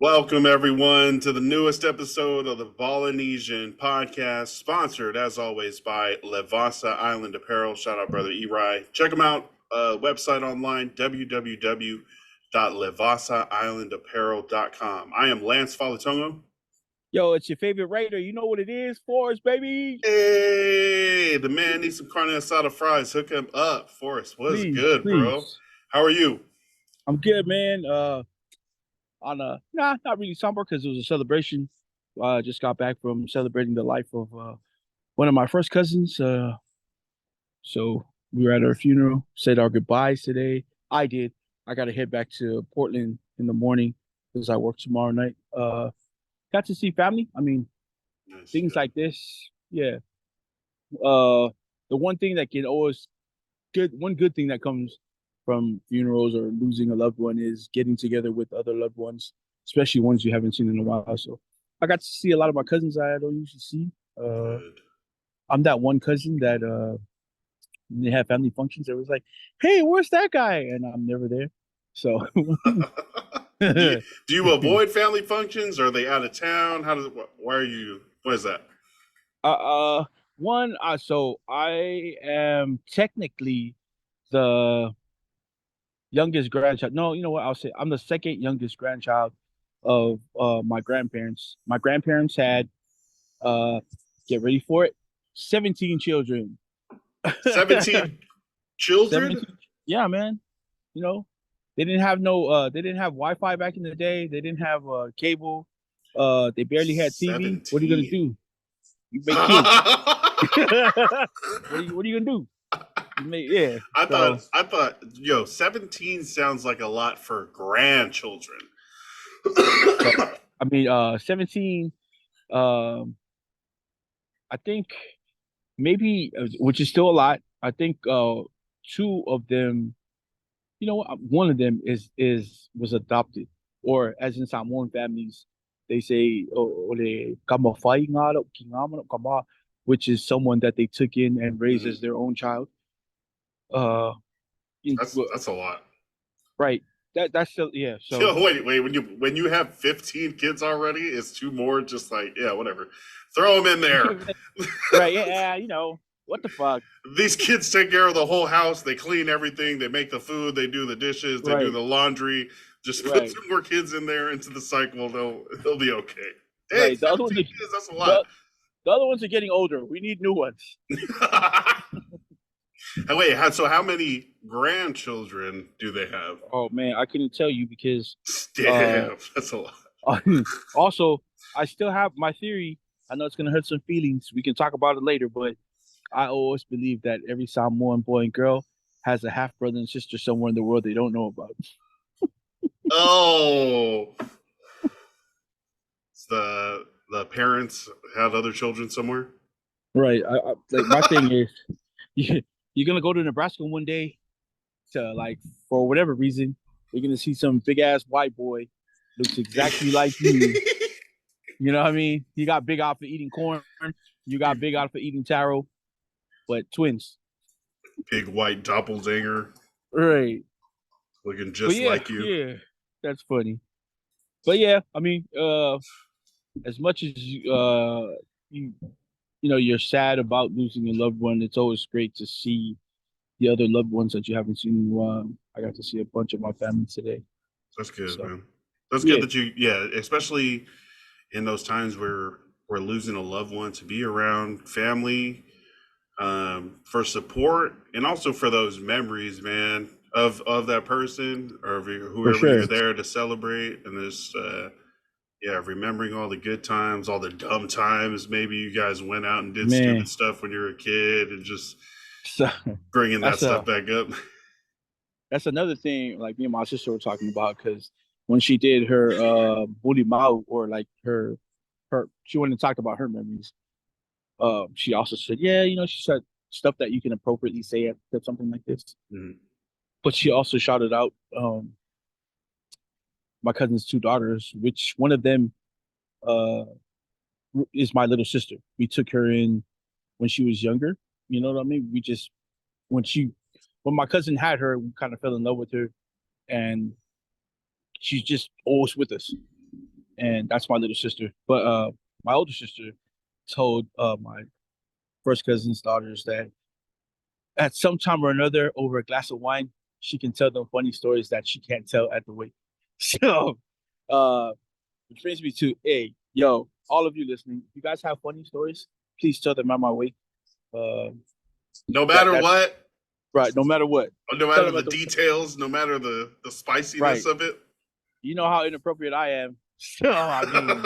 Welcome, everyone, to the newest episode of the Ballinesian podcast, sponsored, as always, by Levasa Island Apparel. Shout out, brother Eri. Check them out. Website online, www.levasaislandapparel.com. I am Lance Falatongo. Yo, it's your favorite Raider. You know what it is? Forrest, baby. Hey, the man needs some carne asada fries. Hook him up. Forrest, what's Please, good, bro? please. How are you? I'm good, man. Not really somber because it was a celebration. Just got back from celebrating the life of one of my first cousins. So we were at her funeral, said our goodbyes today. I did. I got to head back to Portland in the morning because I work tomorrow night. Got to see family. I mean, Nice. things like this. Yeah. Uh, the one thing that can always one good thing that comes from funerals or losing a loved one is getting together with other loved ones, especially ones you haven't seen in a while. So I got to see a lot of my cousins I don't usually see. Good. I'm that one cousin that when they have family functions, it was like, "Hey, where's that guy?" And I'm never there. So Do you avoid family functions? Are they out of town? Why are you, what is that? uh, uh so I am technically the youngest grandchild. No, you know what? I'll say I'm the second youngest grandchild of my grandparents. My grandparents had get ready for it, 17 children. 17 children? 17. Yeah, man. You know, they didn't have Wi-Fi back in the day. They didn't have cable. They barely had TV. What are you gonna 17. do? You make kids. What are you gonna do? Yeah. So I thought, 17 sounds like a lot for grandchildren. so I mean 17 um I think maybe which is still a lot. I think two of them, you know, one of them was adopted, or as in Samoan families, they say ole kamafai nga ro, kingama no kama, which is someone that they took in and raised Mhm. as their own child. Uh, That's a lot. right. That's still yeah. So Wait. When you have 15 kids already, is two more just like, yeah, whatever. Throw them in there. right, yeah, you know what the fuck. These kids take care of the whole house. They clean everything. They make the food. They do the dishes. They do Right, the laundry. Just put right, two more kids in there into the cycle. They'll be okay. Dang, right. 17 kids. That's a lot. The, the other ones are getting older. We need new ones. And wait, so how many grandchildren do they have? Oh man, I couldn't tell you because uh Damn, that's a lot. also I still have my theory. I know it's gonna hurt some feelings. We can talk about it later, but I always believe that every Samoan boy and girl has a half brother and sister somewhere in the world they don't know about. Oh, it's the parents have other children somewhere. Right. Like my thing is, you, you're gonna go to Nebraska one day to like for whatever reason, you're gonna see some big ass white boy looks exactly like you. You know what I mean? You got big out for eating corn. You got big out for eating taro, but twins. Big white doppelganger Right. looking But just yeah, like you. yeah, that's funny. But yeah, I mean, as much as you you know you're sad about losing a loved one, it's always great to see the other loved ones that you haven't seen in a while. I got to see a bunch of my family today. That's good, So man. That's good yeah, that yeah, especially in those times where we're losing a loved one, to be around family, for support and also for those memories, man, of that person or of for whoever sure. you're there to celebrate. And this, yeah, remembering all the good times, all the dumb times. Maybe you guys went out and did stupid Man, stuff when you were a kid, and just so bringing that that's stuff back up. that's another thing. Like me and my sister were talking about because when she did her booty mau or like her she went and talked about her memories. She also said, yeah, you know, she said stuff that you can appropriately say at something like this. Mhm. But she also shouted out my cousin's two daughters, which one of them uh is my little sister. We took her in when she was younger. You know what I mean? We just when she when my cousin had her, we kind of fell in love with her, and she's just always with us. and that's my little sister. But my older sister told my first cousin's daughters that at some time or another, over a glass of wine, she can tell them funny stories that she can't tell at the wake. So, uh, which brings me to, hey, yo, all of you listening, if you guys have funny stories, please tell them at my wake. Uh, No that matter that's what, right. No matter what, no tell matter them the at the details, no matter the right. spiciness of it. You know how inappropriate I am. So I mean,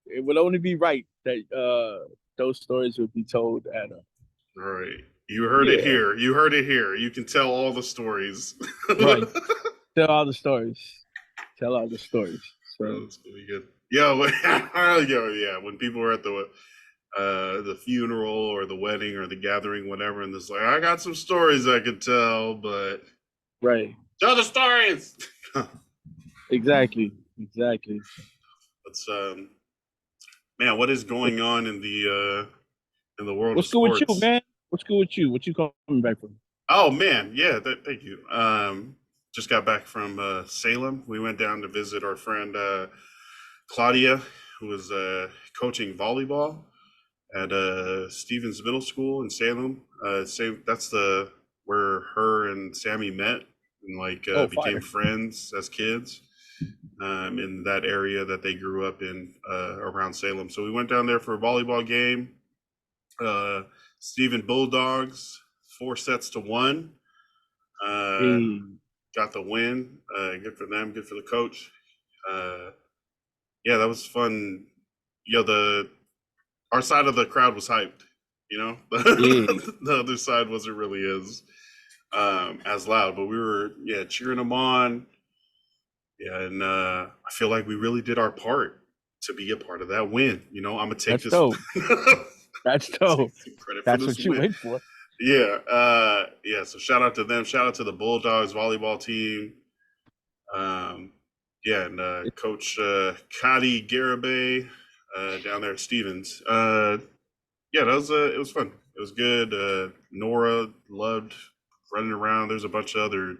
it would only be right that those stories would be told at a All right. You heard it yeah, here. You heard it here. You can tell all the stories. right. Tell all the stories. Tell all the stories. So That's gonna be good. Yo, yo, yeah. When people were at the funeral or the wedding or the gathering, whatever, and it's like, I got some stories I could tell, but right. tell the stories. Exactly. Exactly. It's man, what is going on in the world of What's good with you, sports? man? What's good with you? What you coming back from? Oh man, yeah, thank you. Just got back from Salem. We went down to visit our friend Claudia, who was coaching volleyball at Stevens Middle School in Salem. Same, that's the where her and Sammy met and like Oh, became fire. friends as kids in that area that they grew up in around Salem. So we went down there for a volleyball game. Uh, Stephen Bulldogs, 4 sets to 1. Uh, Hey, got the win. Good for them. Good for the coach. Uh, yeah, that was fun. You know, the our side of the crowd was hyped. You know, hey, the other side wasn't really as loud, but we were cheering them on. Yeah, and I feel like we really did our part to be a part of that win. You know, I'm gonna take that's this. dope. That's Take dope. some credit for That's this what you win. wait for. Yeah, yeah. So shout out to them. Shout out to the Bulldogs volleyball team. Um, yeah, and Coach Kadi Garibay down there at Stevens. Yeah, that was it was fun. It was good. Nora loved running around. There's a bunch of other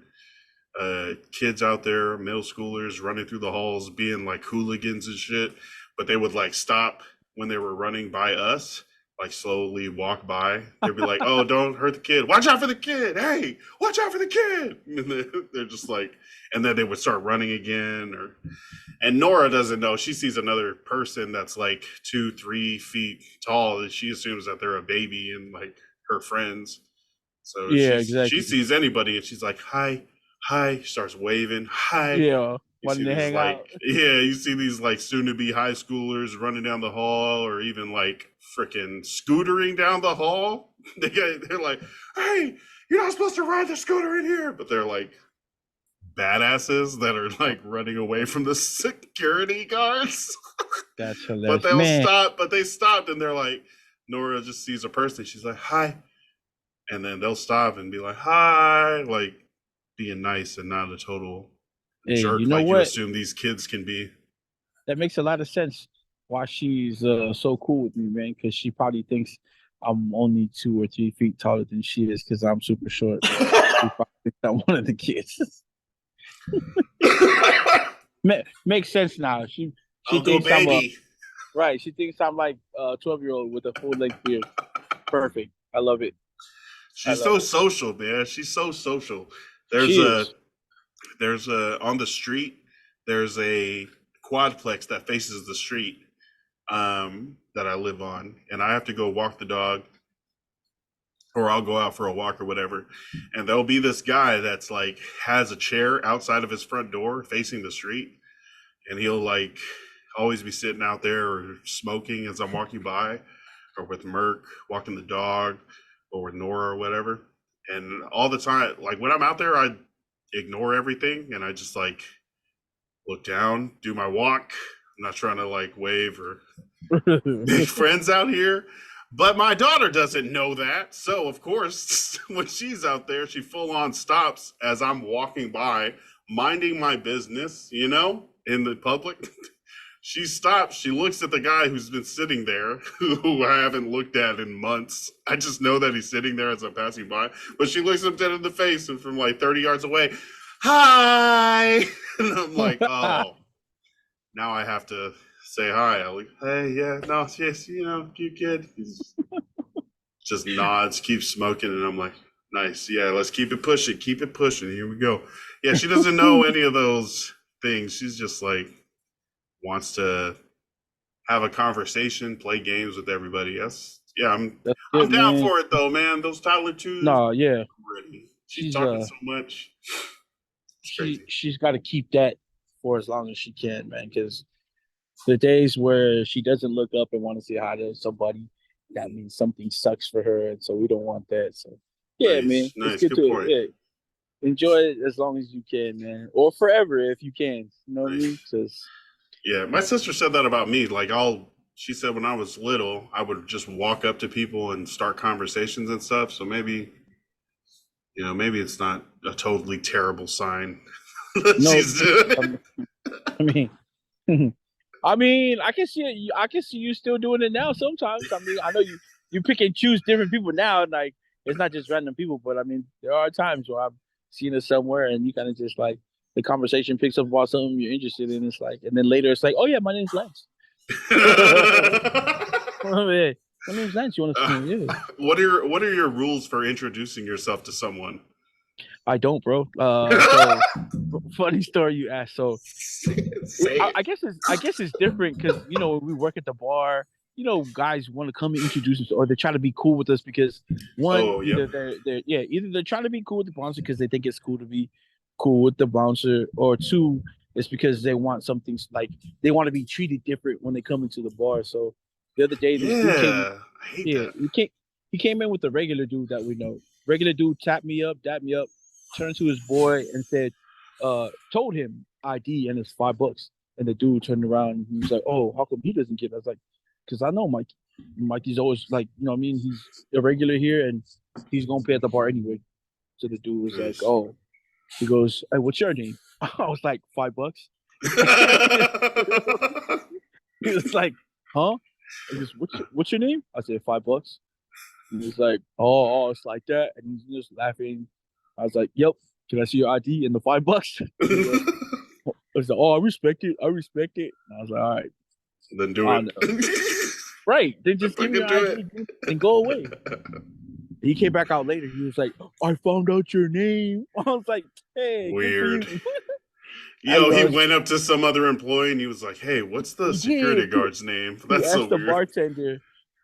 kids out there, middle schoolers running through the halls, being like hooligans and shit. But they would like stop when they were running by us, like slowly walk by. They'd be like, "Oh, don't hurt the kid! Watch out for the kid! Hey, watch out for the kid!" And they're just like, and then they would start running again. Or and Nora doesn't know. She sees another person that's like 2, 3 feet tall, and she assumes that they're a baby and like her friends. So Yeah, she exactly. sees anybody and she's like, "Hi, hi." She starts waving, "Hi." Yeah, You see wanting to these hang like, out. yeah, you see these like soon to be high schoolers running down the hall, or even like freaking scootering down the hall. They're like, "Hey, you're not supposed to ride the scooter in here," but they're like badasses that are like running away from the security guards. That's But hilarious, they'll man. stop. But they stopped and they're like, Nora just sees a person. She's like, "Hi," and then they'll stop and be like, "Hi," like being nice and not a total Hey, you jerk know like you what? assume these kids can be. That makes a lot of sense. Why she's so cool with me, man? Because she probably thinks I'm only 2 or 3 feet taller than she is because I'm super short. She probably thinks I'm one of the kids. Makes sense now. She Uncle thinks I'm a Baby. right. She thinks I'm like a 12-year-old with a full length beard. Perfect. I love it. I She's love so it. social, man. She's so social. There's She a is. on the street. There's a quadplex that faces the street that I live on, and I have to go walk the dog, or I'll go out for a walk or whatever. And there'll be this guy that's like has a chair outside of his front door facing the street, and he'll like always be sitting out there or smoking as I'm walking by, or with Merc walking the dog, or with Nora or whatever. And all the time, like when I'm out there, I ignore everything and I just like look down, do my walk. I'm not trying to like wave or make friends out here. But my daughter doesn't know that. So, of course, when she's out there, she full on stops as I'm walking by, minding my business, you know, in the public. She stops. She looks at the guy who's been sitting there, who I haven't looked at in months. I just know that he's sitting there as I'm passing by. But she looks him dead in the face and from like 30 yards away, "Hi." And I'm like, oh, now I have to say hi. I'm like, hey, yeah, no, yes, you kid. He's just nods, keeps smoking, and I'm like, nice, yeah, let's keep it pushing, keep it pushing. Here we go. Yeah, she doesn't know any of those things. She's just like wants to have a conversation, play games with everybody. Yeah, That's I'm good, down man. for it though, man. Those Toddler twos, No, yeah, I'm ready. She's she's talking so much. It's crazy. she's got to keep that for as long as she can, man. Because the days where she doesn't look up and want to say hi to somebody, that means something sucks for her, and so we don't want that. So, yeah, man, Nice, let's nice, get good to it. point. Yeah, enjoy it as long as you can, man, or forever if you can. You know what I Nice. mean? Because Yeah, my sister said that about me. Like, she said when I was little, I would just walk up to people and start conversations and stuff. So maybe, maybe it's not a totally terrible sign that no, she's doing it. um, I mean, I mean, I can see it. I can see you still doing it now. Sometimes, I mean, I know you pick and choose different people now. Like it's not just random people, but I mean, there are times where I've seen it somewhere, and you kind of just like the conversation picks up about something you're interested in. It's like, and then later it's like, oh yeah, my name's Lance. Oh, yeah, my name's Lance. You want to? Yeah. What are your rules for introducing yourself to someone? I don't, bro. So funny story you asked. So Say it. I guess it's different because when we work at the bar, guys want to come and introduce us or they try to be cool with us because one, Oh, either yep. either they're trying to be cool with the bouncer because they think it's cool to be cool with the bouncer, or two, it's because they want something like they want to be treated different when they come into the bar. So the other day, this dude came, Yeah, I hate yeah, that. he came in with a regular dude that we know. Regular dude tapped me up, dapped me up, turned to his boy and said, told him ID and it's $5. And the dude turned around and he was like, oh, how come he doesn't get it? I was like, because I know Mike. Mikey's always like, you know what I mean? He's a regular here and he's going to pay at the bar anyway. So the dude was like, Nice. oh, he goes, hey, what's your name? I was like, $5. He was like, huh? He goes, what's your name? I said, $5. He was like, oh, it's like that. And he's just laughing. I was like, yep. Can I see your ID and the $5? He was like, I was like, oh, I respect it. I respect it. And I was like, all right. Then do I it. know. Right. Then just give me Fucking your do ID and go away. it. He came back out later. He was like, I found out your name. I was like, hey, good for Weird. you. I Yo, he was, went up to some other employee and he was like, "Hey, what's the he security did. guard's name?" He That's so asked the weird. bartender,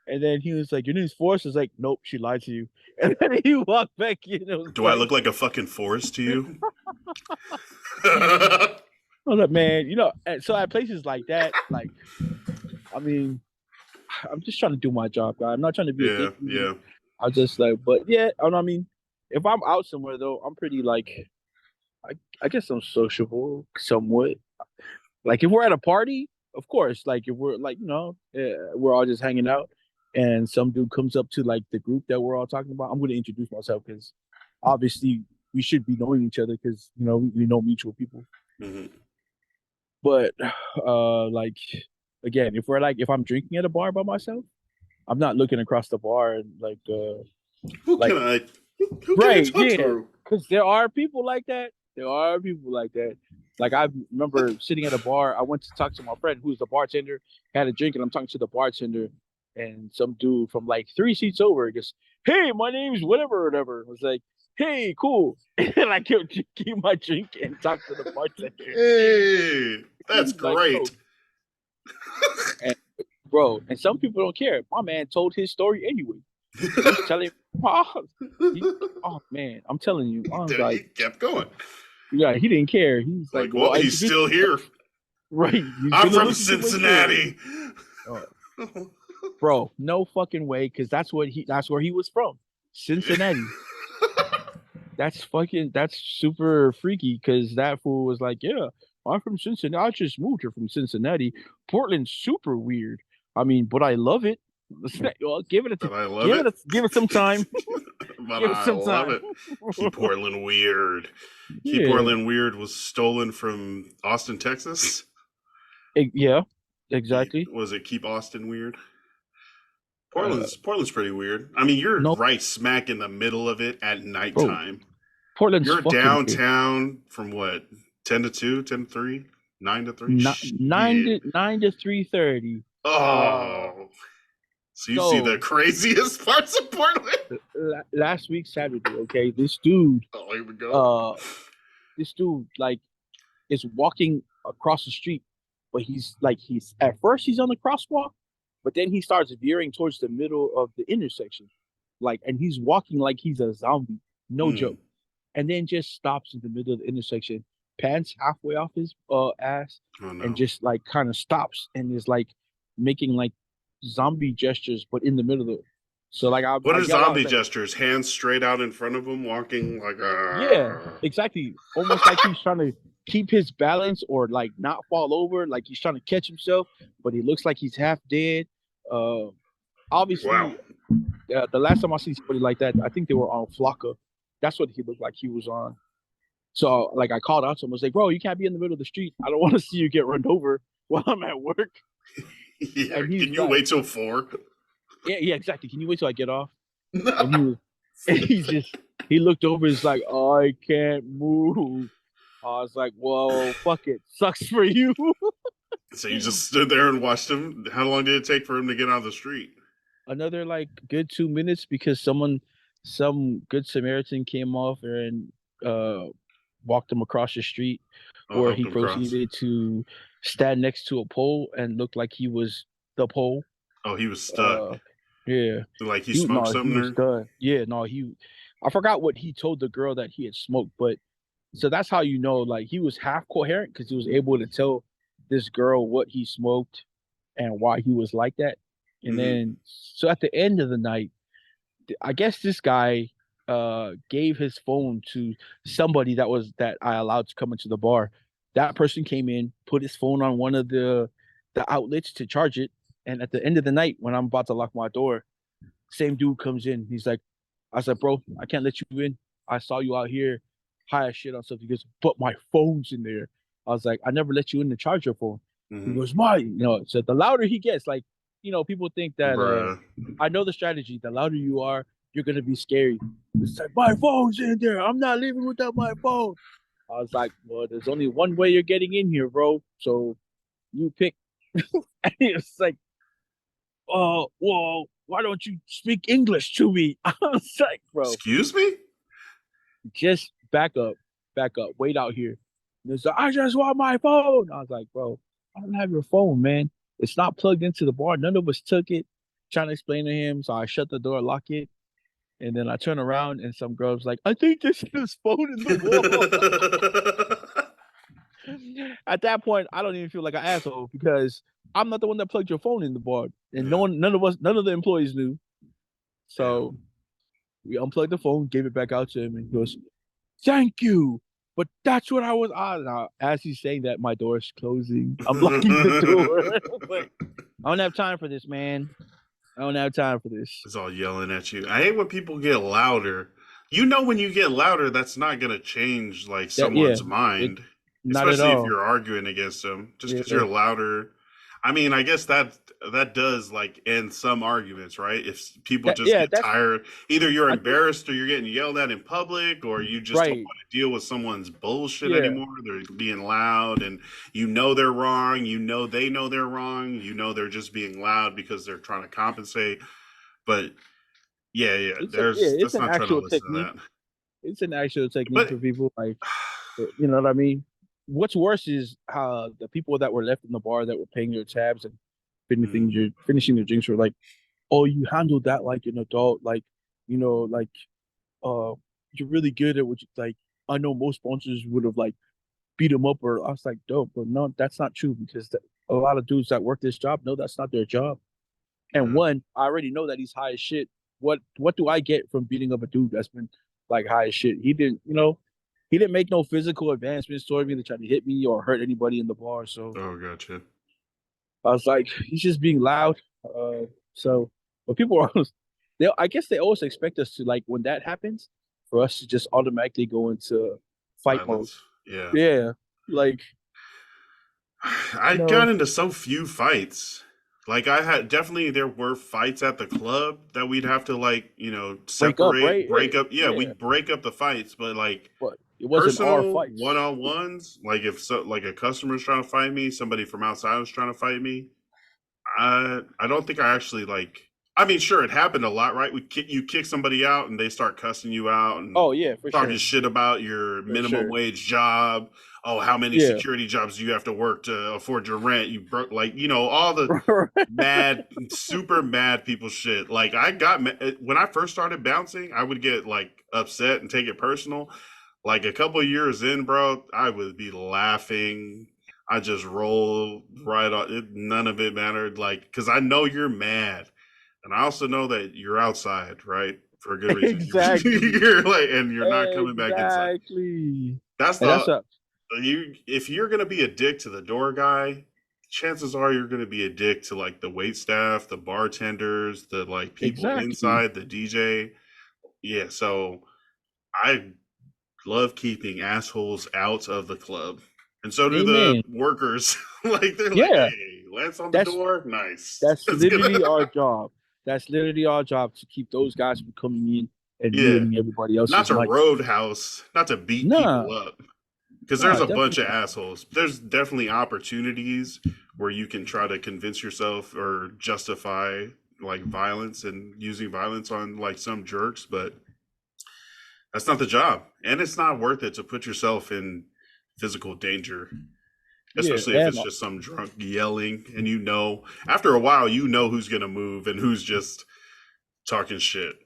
and then he was like, your name's Forrest? I was like, nope, she lied to you. And then he walked back in. It was Do I like, look like a fucking forest to you? I was like, man, so at places like that, like, I mean, I'm just trying to do my job, guy. I'm not trying to be a Yeah, dick. Either. yeah. I just like, but yeah, I mean, if I'm out somewhere though, I'm pretty like, I, I guess I'm sociable somewhat. Like if we're at a party, of course. Like if we're like, we're all just hanging out, and some dude comes up to like the group that we're all talking about, I'm going to introduce myself because obviously we should be knowing each other because we know mutual people. Hmm. But like again, if I'm drinking at a bar by myself, I'm not looking across the bar and Who can like I? Who can I right, talk yeah, to? because there are people like that. There are people like that. Like I remember sitting at a bar. I went to talk to my friend who's the bartender. Had a drink, and I'm talking to the bartender, and some dude from like 3 seats over goes, "Hey, my name's whatever, whatever." I was like, "Hey, cool," and I keep my drink and talk to the bartender. Hey, that's He's like, "Yo," great. and bro, and some people don't care. My man told his story anyway. He's telling, oh, oh man, I'm telling you, I was He like, kept going. yeah, he didn't care. He's like, Like, well, well, he's introduce still here. yourself. Right. He's I'm gonna from listen to my story. Cincinnati. Uh, bro, no fucking way, because that's where he was from. Cincinnati. That's super freaky because that fool was like, yeah, I'm from Cincinnati. I just moved here from Cincinnati. Portland's super weird. I mean, but I love it. Well, But I love it. give it some time. But Give it I some love time. it. Keep Portland weird. Keep Yeah. Portland weird was stolen from Austin, Texas. Yeah, exactly. Was it Keep Austin weird? Uh, Portland's pretty weird. I mean, you're no, right smack in the middle of it at bro. nighttime. Portland's You're fucking weird. downtown from what, 10 to 2, 10 to 3? 9 to 3. Nine Shit. to 3:30. Uh, Oh, so you see the so craziest parts of Portland. last week Saturday, okay, Oh, here we go. uh, this dude like is walking across the street, but he's at first he's on the crosswalk, but then he starts veering towards the middle of the intersection, and he's walking like he's a zombie, no Mm. joke, and then just stops in the middle of the intersection, pants halfway off his ass, Oh and no. just like kind of stops and is like making like zombie gestures, but in the middle of it. So like What I are yell out zombie like, gestures? Hands straight out in front of him, walking like yeah, exactly. Almost like he's trying to keep his balance or like not fall over, like he's trying to catch himself, but he looks like he's half dead. Uh, wow. Obviously, the last time I see somebody like that, I think they were on Flocka. That's what he looked like he was on. So like I called out to him, I was like, "Bro, you can't be in the middle of the street. I don't want to see you get run over while I'm at work." Yeah. And he's Can you like, wait till 4? "Yeah, yeah, exactly. Can you wait till I get off?" No. And he was, and he looked over. He's like, "I can't move." I was like, "Well, fuck it, sucks for you." So you just stood there and watched him. How long did it take for him to get out of the street? Another like good 2 minutes because some good Samaritan came off and uh walked him across the street, Oh, where helped he him cross. proceeded to stand next to a pole and looked like he was the pole. Oh, he was stuck. Uh, yeah, Like he he smoked no, he something was there. done. Yeah, no, I forgot what he told the girl that he had smoked, but so that's how you know like he was half coherent because he was able to tell this girl what he smoked and why he was like that. And Hmm. then so at the end of the night, I guess this guy gave his phone to somebody that I allowed to come into the bar. That person came in, put his phone on one of the outlets to charge it, and at the end of the night, when I'm about to lock my door, same dude comes in. He's like, I said, "Bro, I can't let you in. I saw you out here high as shit on stuff." He goes, "But my phone's in there." I was like, "I never let you in to charge your phone." He Hmm. goes, "Why?" So the louder he gets, like, people think that Bruh. I know the strategy. The louder you are, you're gonna be scary. It's like my phone's in there. I'm not leaving without my phone. I was like, "Well, there's only one way you're getting in here, bro. So you pick." And it's like, "Oh, well, why don't you speak English to me?" I was like, "Bro, Excuse me? just back up, wait out here." And it's like, "I just want my phone." I was like, "Bro, I don't have your phone, man. It's not plugged into the bar. None of us took it." Trying to explain to him, so I shut the door, lock it, and then I turn around, and some girl's like, "I think this is his phone in the wall." At that point, I don't even feel like an asshole because I'm not the one that plugged your phone in the bar, and Yeah. none of the employees knew. Yeah. So we unplugged the phone, gave it back out to him, and he goes, "Thank you." But that's what I was on. Now, as he's saying that, my door is closing. I'm locking the door. But I don't have time for this, man. I don't have time for this. It's all yelling at you. I hate when people get louder. You know, when you get louder, that's not gonna change like That yeah, someone's it mind, not at especially if all. you're arguing against them. Just because Yeah, you're louder, I mean, I guess that does like end some arguments, right? If people just get that's tired, either you're I think embarrassed or you're getting yelled at in public, or you just don't right. want to deal with someone's bullshit Yeah, anymore. They're being loud, and you know they're wrong. You know they know they're wrong. You know they're just being loud because they're trying to compensate. But yeah, yeah. There's it's that's an not trying to actual listen to technique. It's an actual technique that. for people like you know what I mean. What's worse is how the people that were left in the bar that were paying their tabs and Mm, finishing their drinks were like, "Oh, you handled that like an adult, like like uh, you're really good at what you like." I know most sponsors would have like beat him up, or I was like, "Dope," but no, that's not true because a lot of dudes that work this job know that's not their job. And yeah. one, I already know that he's high as shit. What do I get from beating up a dude that's been like high as shit? He didn't make no physical advancements toward me to try to hit me or hurt anybody in the bar. So Oh, gotcha. I was like, he's just being loud. So but people are always, I guess they always expect us to like when that happens for us to just automatically go into fight mode. Violence. Yeah. Yeah, like I got no, into so few fights. Like I had definitely there were fights at the club that we'd have to like, break up, right? break up. Yeah, Yeah, we'd break up the fights, but like but It wasn't our Personal fights. one-on-ones, like if so, like a customer's trying to fight me, somebody from outside was trying to fight me. I don't think I actually like. I mean, sure, it happened a lot, right? You kick somebody out, and they start cussing you out and Oh yeah, for talking sure, shit about your for minimum sure. wage job. Oh, how many Yeah. security jobs do you have to work to afford your rent? You broke, like, all the mad, super mad people shit. Like I got when I first started bouncing, I would get like upset and take it personal. Like a couple years in, bro, I would be laughing. I just roll right on. None of it mattered. Like, because I know you're mad, and I also know that you're outside, right, for a good reason. Exactly. You're like, and you're not coming back inside. Exactly. That's And that's the a you. If you're gonna be a dick to the door guy, chances are you're gonna be a dick to like the wait staff, the bartenders, the like people exactly. inside, the DJ. Yeah, so I love keeping assholes out of the club. And so do the Amen. workers. Like they're like, Yeah. hey, Lance on the That's door? Nice. that's That's good. literally our job. That's literally our job to keep those guys from coming in and Yeah. ruining everybody Not else's to night. roadhouse, not to beat people Nah, up. Because there's nah, a bunch definitely of not. assholes. There's definitely opportunities where you can try to convince yourself or justify like violence and using violence on like some jerks, but that's not the job. And it's not worth it to put yourself in physical danger, Yeah, especially if and it's just some drunk yelling and after a while who's going to move and who's just talking shit.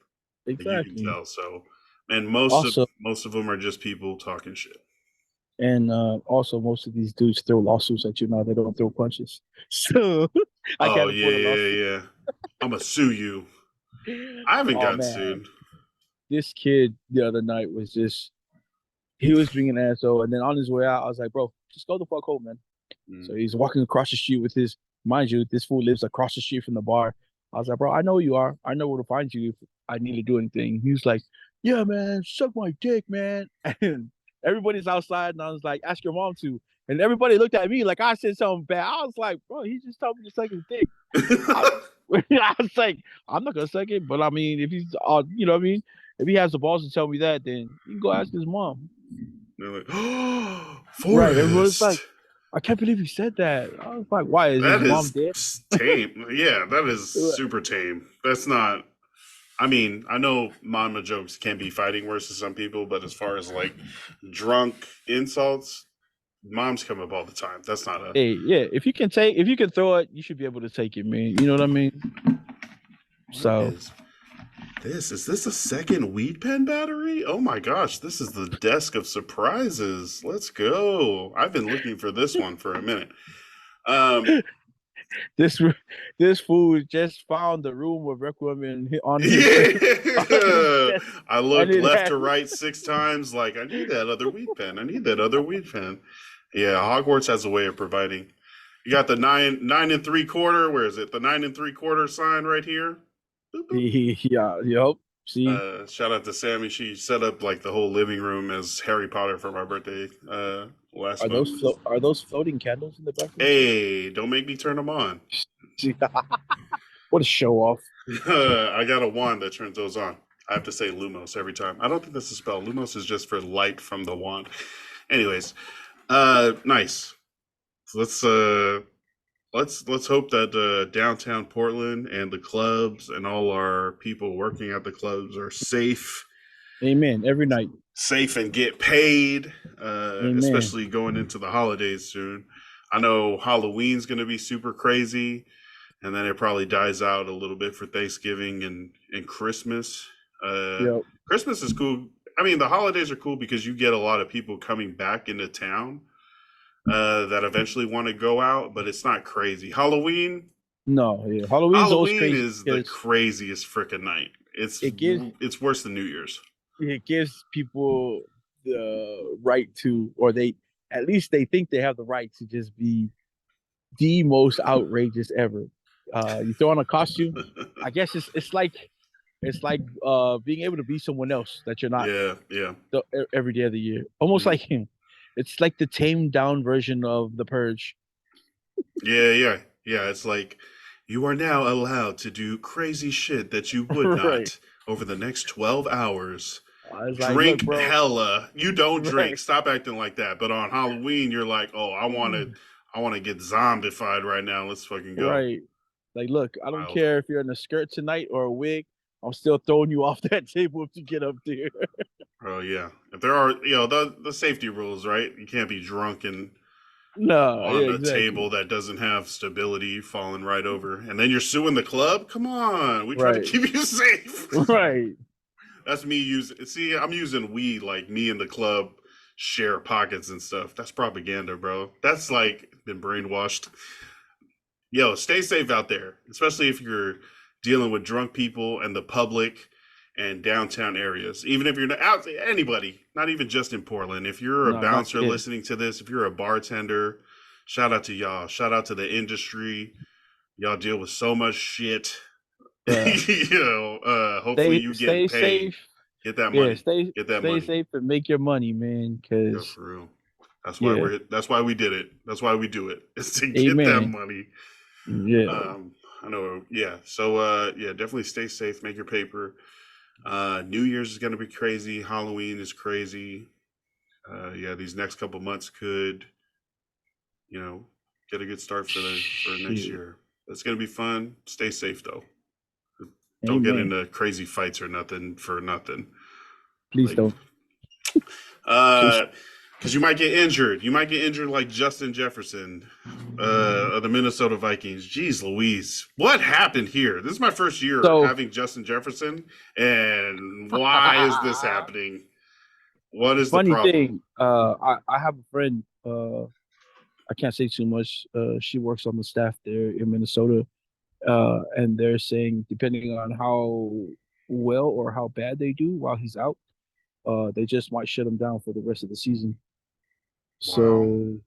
Like you can exactly. tell. So, and most of Also, most of them are just people talking shit. also most of these dudes throw lawsuits at you now. They don't throw punches, so I Oh can't yeah, afford a yeah, lawsuit. yeah. I'm gonna sue you. I haven't Oh gotten man, sued. this kid the other night was just he was being an asshole, and then on his way out, I was like, bro, just go the fuck home, man. So Mm. he's walking across the street with his, mind you, this fool lives across the street from the bar. I was like, bro, I know who you are. I know where to find you if I need to do anything. He was like, yeah, man, suck my dick, man. And everybody's outside, and I was like, ask your mom to. And everybody looked at me like I said something bad. I was like, bro, he just told me to suck his dick. I, I was like, I'm not gonna suck it, but I mean, if he's, you know what I mean? If he has the balls to tell me that, then you can go ask his mom. They're like, oh, Right. Everyone's Forrest. like, I can't believe he said that. I was like, why? Is his That mom is dead? tame. Yeah, that is Right. super tame. That's not. I mean, I know mama jokes can be fighting words to some people, but as far as like drunk insults, moms come up all the time. That's not a. Hey, yeah, if you can throw it, you should be able to take it, man. You know what I mean? What So is this? Is this a second weed pen battery? Oh my gosh, this is the desk of surprises. Let's go. I've been looking for this one for a minute. Um, this this fool just found the room of Requiem on his on his yeah. desk, I and looked it left had to right 6 times, like, I need that other weed pen. I need that other weed pen. Yeah, Hogwarts has a way of providing. You got the nine and three quarter. Where is it? The 9 3/4 sign right here. Boop, boop. yeah, yep. See, Shout out to Sammy. She set up like the whole living room as Harry Potter for my birthday last month. are those floating candles in the background too? Hey, don't make me turn them on. See, what a show off. I got a wand that turns those on. I have to say Lumos every time. I don't think that's a spell. Lumos is just for light from the wand. Anyways, nice. Let's hope that downtown Portland and the clubs and all our people working at the clubs are Amen. Every night. safe and get paid, Amen. especially going into the holidays soon. I know Halloween's going to be super crazy, and then it probably dies out a little bit for Thanksgiving and Christmas. Uh, Yep. Christmas is cool. I mean, the holidays are cool because you get a lot of people coming back into town that eventually want to go out, but it's not crazy. No, yeah. Halloween's always Halloween crazy is the because craziest freaking night. It's it gives it's worse than New Year's. it gives people the right to, or they at least they think they have the right to just be the most outrageous ever. You throw on a costume. I guess it's like being able to be someone else that you're not Yeah, yeah, every day of the year. Almost mm, like him. It's like the tamed down version of the Purge. yeah, yeah, yeah. It's like you are now allowed to do crazy shit that you would Right. not over the next 12 hours. I was like, look, Drink bro, hella. You don't drink. right, Stop acting like that. But on Halloween, you're like, oh, I want to get zombified right now. Let's fucking go. right. Like, look, I don't Wild. care if you're in a skirt tonight or a wig. I'm still throwing you off that table if you get up there. Oh yeah. If there are, the safety rules, right? You can't be drunk and No, yeah, on a exactly. table that doesn't have stability, falling right over, and then you're suing the club. Come on, we try to Right, keep you safe. right. That's me using. See, I'm using we like me and the club share pockets and stuff. That's propaganda, bro. That's like been brainwashed. Yo, stay safe out there, especially if you're dealing with drunk people and the public and downtown areas. Even if you're not out, anybody, not even just in Portland. If you're a No, not bouncer yeah, listening to this, if you're a bartender, shout out to y'all. Shout out to the industry. Y'all deal with so much shit. bruh. Hopefully Stay you getting stay paid. safe. Get that Yeah, money. stay Get that stay money. safe and make your money, man. Yo, Cause for real. yeah, That's why we did it. That's why we do it. Is to get that amen. money. Yeah, I know, yeah. So yeah, definitely stay safe, make your paper. New Year's is gonna be crazy, Halloween is crazy. Yeah, these next couple months could, you know, get a good start for next shit, year. It's gonna be fun. Stay safe though. Don't get amen. into crazy fights or nothing for nothing. Please Like don't. uh because you might get injured. You might get injured like Justin Jefferson of the Minnesota Vikings. Jeez Louise. What happened here? This is my first year So, having Justin Jefferson. And why is this happening? What is the funny problem? thing, I have a friend. I can't say too much. She works on the staff there in Minnesota, and they're saying depending on how well or how bad they do while he's out, they just might shut him down for the rest of the season. Wow. So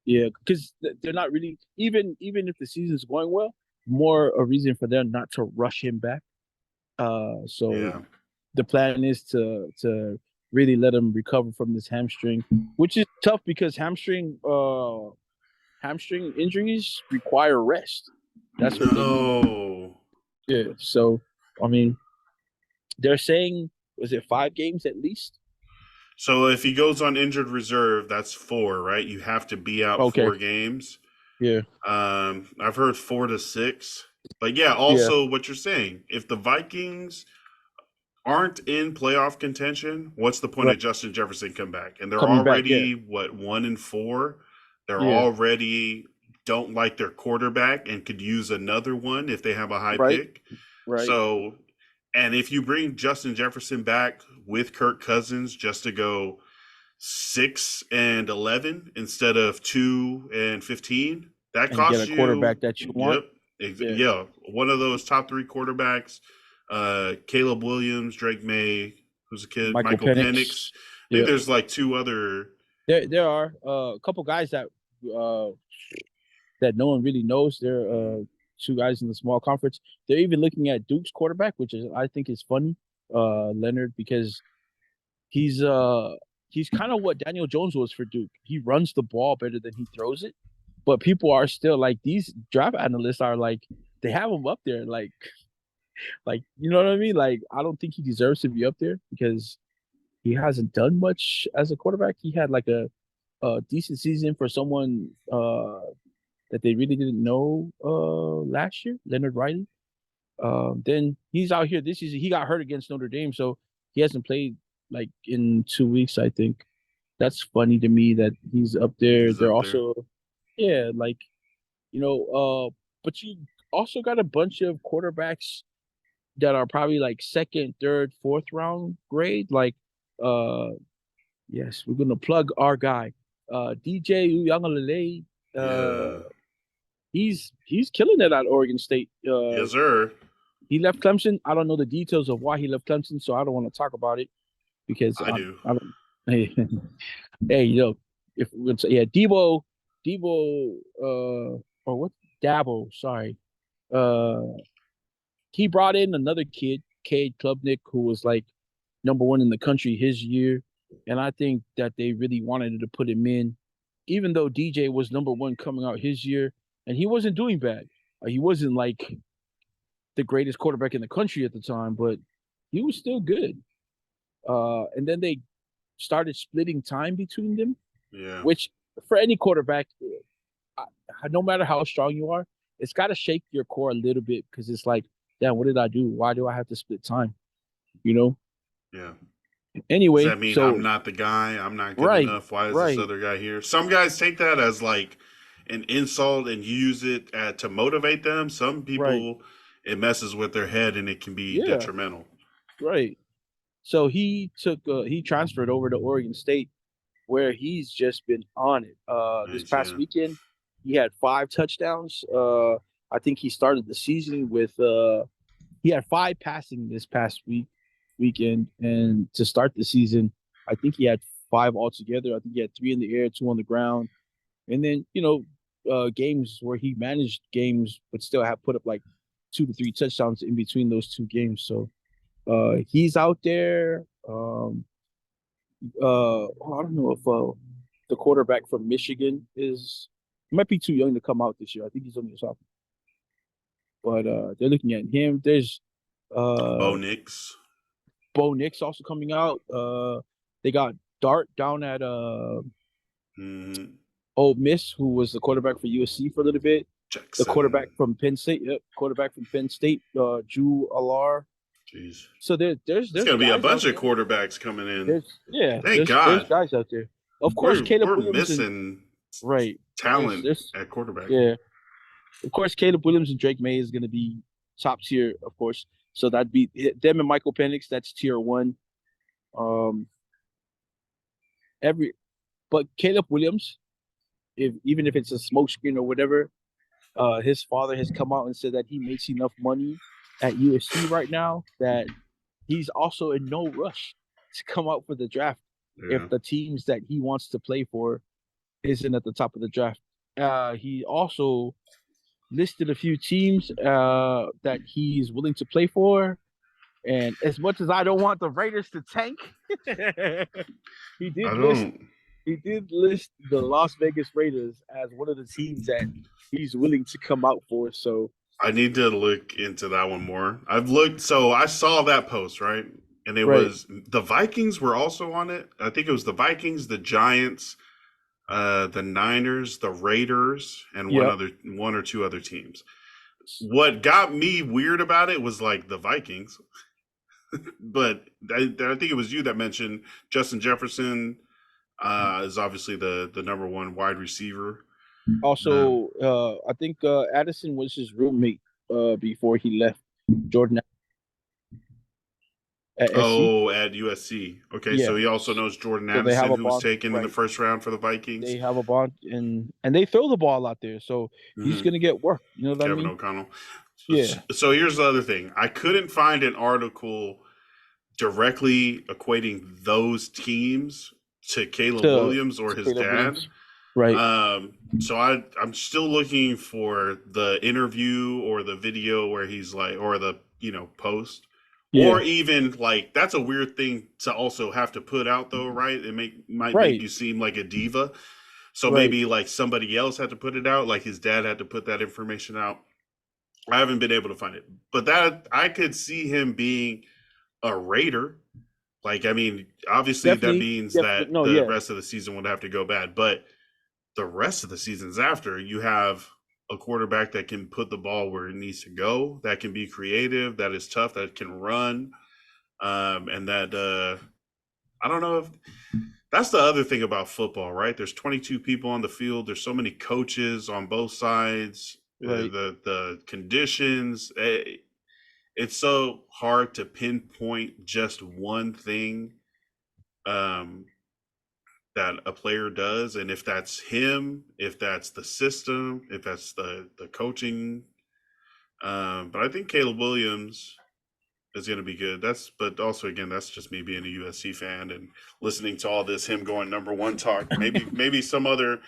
yeah, because they're not really even if the season's going well, more a reason for them not to rush him back. So Yeah. the plan is to really let him recover from this hamstring, which is tough because hamstring injuries require rest. That's what they mean. No. Yeah. So I mean, they're saying was it 5 games at least? So if he goes on injured reserve, that's four, right? You have to be out Okay. 4 games. Yeah. I've heard 4 to 6. But yeah, Yeah. also what you're saying, if the Vikings aren't in playoff contention, what's the point Right. of Justin Jefferson come back? And they're Coming back. Yeah. already what 1-4. They're Yeah. already don't like their quarterback and could use another one if they have a high Right. pick. Right. So, and if you bring Justin Jefferson back with Kirk Cousins just to go 6-11 instead of 2-15, that And get costs a you. quarterback that you want. Yep, Yeah. yeah, one of those top three quarterbacks. Caleb Williams, Drake May, who's a kid, Michael Michael Penix. Penix. I think Yeah. there's like two other. There are a couple guys uh that no one really knows. They're two guys in the small conference. They're even looking at Duke's quarterback, which is I think is funny, Leonard, because he's uh he's kind of what Daniel Jones was for Duke. He runs the ball better than he throws it. But people are still like these draft analysts are like they have him up there like you know what I mean? Like I don't think he deserves to be up there because he hasn't done much as a quarterback. He had like a decent season for someone that they really didn't know last year, Leonard Riley. Then he's out here this season. He got hurt against Notre Dame, so he hasn't played like in 2 weeks, I think. That's funny to me that he's up there. He's They're up there. also, yeah, like you know, but you also got a bunch of quarterbacks that are probably like second, third, fourth round grade. Like, uh, yes, we're gonna plug our guy, DJ Uyangalele. Uh, Yeah. he's killing it at Oregon State. Yes, sir. He left Clemson. I don't know the details of why he left Clemson, so I don't want to talk about it because I do. I don't. Hey, hey, if we're gonna say yeah, Debo, or what? Dabo, sorry. Uh, he brought in another kid, Cade Klubnik, who was like number one in the country his year, and I think that they really wanted to put him in, even though DJ was number one coming out his year, and he wasn't doing bad. He wasn't like the greatest quarterback in the country at the time, but he was still good. And then they started splitting time between them, Yeah. which for any quarterback, I, no matter how strong you are, it's got to shake your core a little bit because it's like, damn, what did I do? Why do I have to split time? You know. Yeah. Does Anyway, that mean I'm so not the guy? I'm not good right, enough? Why is this right, other guy here? Some guys take that as like an insult and use it to motivate them. Some right, people, it messes with their head and it can be yeah, detrimental. right. So he transferred over to Oregon State where he's just been on it. This Nice, past yeah. weekend, he had 5 touchdowns. I think he started the season with he had 5 passing this past weekend, and to start the season, I think he had 5 altogether. I think he had 3 in the air, 2 on the ground, and then games where he managed games but still have put up like 2 to 3 touchdowns in between those 2 games. So he's out there. I don't know if the quarterback from Michigan is he might be too young to come out this year. I think he's only a sophomore, but they're looking at him. There's uh Bo Nix. Bo Nix also coming out. They got Dart down at Mm, Ole Miss, who was the quarterback for USC for a little bit. The quarterback Jackson. from Penn State, yep, quarterback from Penn State, Drew Alar. Jeez. So There's there's going to be a guys bunch out of there. quarterbacks coming in. There's yeah, Thank there's God. guys out there. Of course, Caleb We're Williams and missing right. talent There's at quarterback. yeah. Of course, Caleb Williams and Drake May is going to be top tier, of course. So that'd be them and Michael Penix. That's tier one. Um, every but Caleb Williams, if even if it's a smokescreen or whatever, his father has come out and said that he makes enough money at USC right now that he's also in no rush to come out for the draft if Yeah. the teams that he wants to play for isn't at the top of the draft. He also listed a few teams that he's willing to play for. And as much as I don't want the Raiders to tank, he I did list don't. he did list the Las Vegas Raiders as one of the teams that he's willing to come out for. So I need to look into that one more. I've looked, so I saw that post, right? And it right, was the Vikings were also on it. I think it was the Vikings, the Giants, the Niners, the Raiders, and yep, one or two other teams. What got me weird about it was like the Vikings, but I think it was you that mentioned Justin Jefferson is obviously the number one wide receiver. Um, also, I think Addison was his roommate before he left Jordan at SC. oh, at USC. Okay, Yeah, so he also knows Jordan so they have Addison, a who was bond, taken in the right? first round for the They Vikings. have a bond, and they throw the ball out there, so he's Hmm. gonna get work. You know what I Kevin mean? O'Connell. Yeah. So here's the other thing. I couldn't find an article directly equating those teams to Caleb To Williams or his Caleb dad. Williams, right? So I'm still looking for the interview or the video where he's like, or the post, or Yeah, even like that's a weird thing to also have to put out though, right? It might make right, you seem like a diva. So right. maybe like somebody else had to put it out, like his dad had to put that information out. I haven't been able to find it, but that I could see him being a Raider. Like, I mean, obviously that Definitely, means definitely. that No, the yeah, rest of the season would have to go bad, but the rest of the seasons after, you have a quarterback that can put the ball where it needs to go, that can be creative, that is tough, that can run, and that I don't know if that's the other thing about football, right? There's 22 people on the field. There's so many coaches on both sides. right. The conditions. It's so hard to pinpoint just one thing um, that a player does, and if that's him, if that's the system, if that's the coaching. But I think Caleb Williams is going to be good. But also again, that's just me being a USC fan and listening to all this him going number one talk. Maybe some other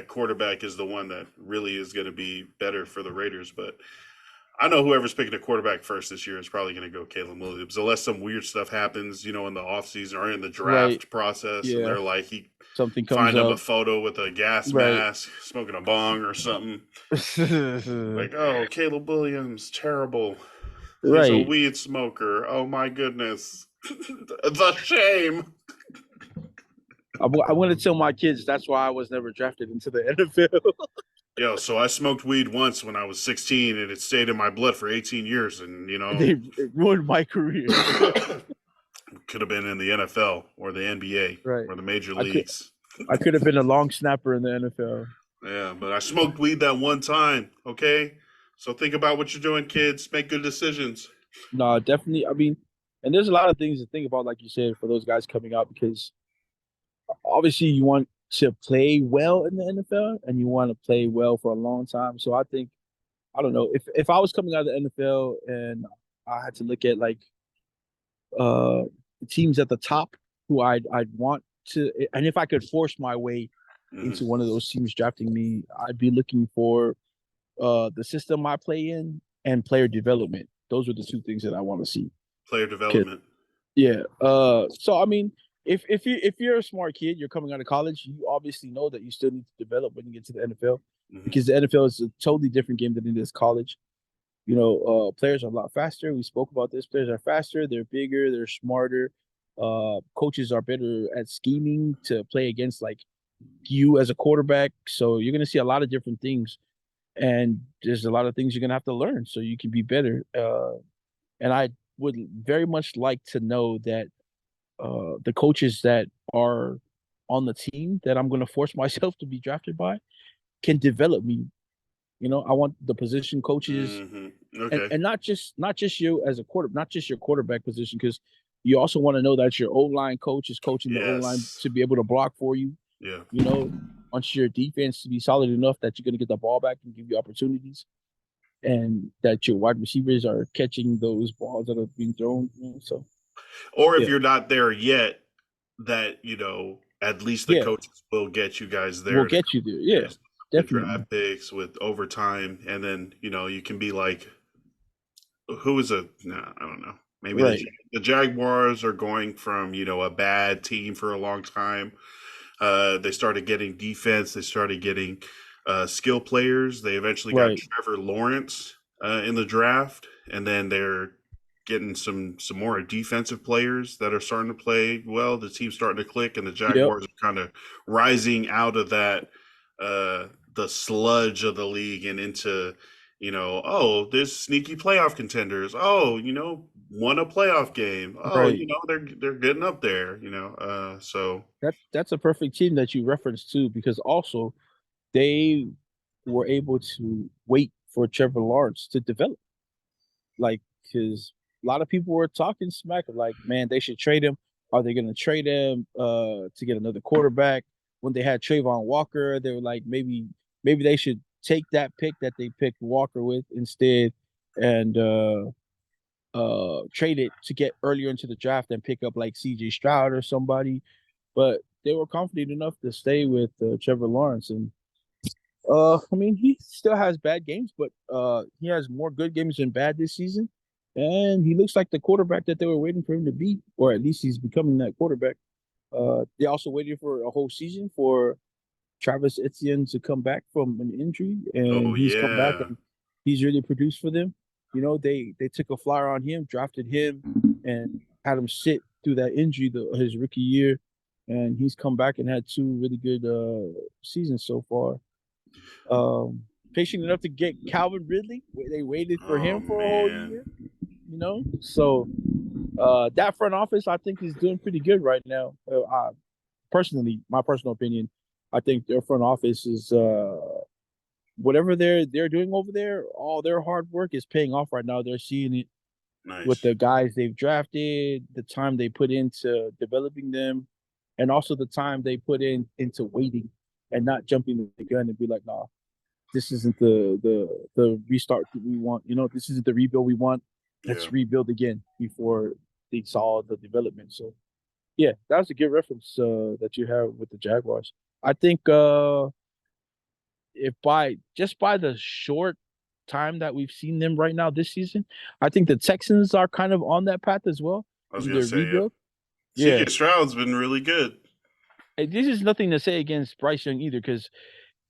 quarterback is the one that really is going to be better for the Raiders. But I know whoever's picking a quarterback first this year is probably going to go Caleb Williams, unless some weird stuff happens, in the offseason or in the Right. draft process, and Yeah. they're like he Something comes find him a up. photo with a gas Right. mask, smoking a bong or something. Like, oh, Caleb Williams, terrible. He's a Right. weed smoker. Oh my goodness. The shame. I want to tell my kids that's why I was never drafted into the NFL. Yo, so I smoked weed once when I was 16, and it stayed in my blood for 18 years, and They it ruined my career. could have been in the NFL or the NBA Right. or the major I could leagues. I could have been a long snapper in the NFL. Yeah, but I smoked weed that one time. Okay, so think about what you're doing, kids. Make good decisions. No, definitely. I mean, and there's a lot of things to think about, like you said, for those guys coming out because obviously you want to play well in the NFL and you want to play well for a long time. So I think I don't know if I was coming out of the NFL and I had to look at like uh teams at the top who I'd want to, and if I could force my way into Hmm. one of those teams drafting me, I'd be looking for the system I play in and player development. Those are the two things that I want to see. Player 'Cause- development. yeah. So I mean, if you're a smart kid, you're coming out of college, you obviously know that you still need to develop when you get to the NFL Hmm. because the NFL is a totally different game than it is college. Players are a lot faster. We spoke about this. Players are faster. They're bigger. They're smarter. Coaches are better at scheming to play against like you as a quarterback. So you're going to see a lot of different things, and there's a lot of things you're going to have to learn so you can be better. And I would very much like to know that the coaches that are on the team that I'm going to force myself to be drafted by can develop me. I want the position coaches Hmm. and Okay. and not just you as a not just your quarterback position, because you also want to know that your O line coach is coaching the O line Yes. to be able to block for you. Yeah. You know, wants your defense to be solid enough that you're going to get the ball back and give you opportunities, and that your wide receivers are catching those balls that are being thrown. So Or if yeah, you're not there yet, that at least the yeah, coaches will get you guys there we'll in a get you couple there. of Yeah, years with definitely. draft picks, with overtime, and then you can be like, who is a no, I don't know. Maybe Right, the Jaguars are going from a bad team for a long time. They started getting defense. They started getting skill players. They eventually got right, Trevor Lawrence in the draft, and then they're getting some more defensive players that are starting to play well. The team's starting to click, and the yep, Jaguars are kind of rising out of that the sludge of the league and into oh, there's sneaky playoff contenders. Oh, won a playoff game. Oh, right. they're getting up there. So That's a perfect team that you referenced too, because also they were able to wait for Trevor Lawrence to develop. Like, because a lot of people were talking smack, like, man, they should trade him. Are they going to trade him to get another quarterback? When they had Trayvon Walker, they were like, maybe they should take that pick that they picked Walker with instead and trade it to get earlier into the draft and pick up like CJ Stroud or somebody. But they were confident enough to stay with Trevor Lawrence, and I mean, he still has bad games, but he has more good games than bad this season. And he looks like the quarterback that they were waiting for him to be, or at least he's becoming that quarterback. They also waited for a whole season for Travis Etienne to come back from an injury, oh and he's come back yeah. and he's really produced for them. They took a flyer on him, drafted him, and had him sit through that injury his rookie year, and he's come back and had two really good seasons so far. Patient enough to get Calvin Ridley. They waited for Oh him for a whole man. year, So that front office, I think, is doing pretty good right now. Personally, my personal opinion, I think their front office is whatever they're doing over there. All their hard work is paying off right now. They're seeing it with Nice. the guys they've drafted, the time they put into developing them, and also the time they put into waiting and not jumping the gun and be like, nah, this isn't the restart that we want. This isn't the rebuild we want. Yeah. Let's rebuild again before they saw the development. So yeah, that was a good reference that you have with the Jaguars. I think if by the short time that we've seen them right now this season, I think the Texans are kind of on that path as well I was in gonna their say, yeah. rebuild. Yeah, CJ Stroud's been really good. and this is nothing to say against Bryce Young either, because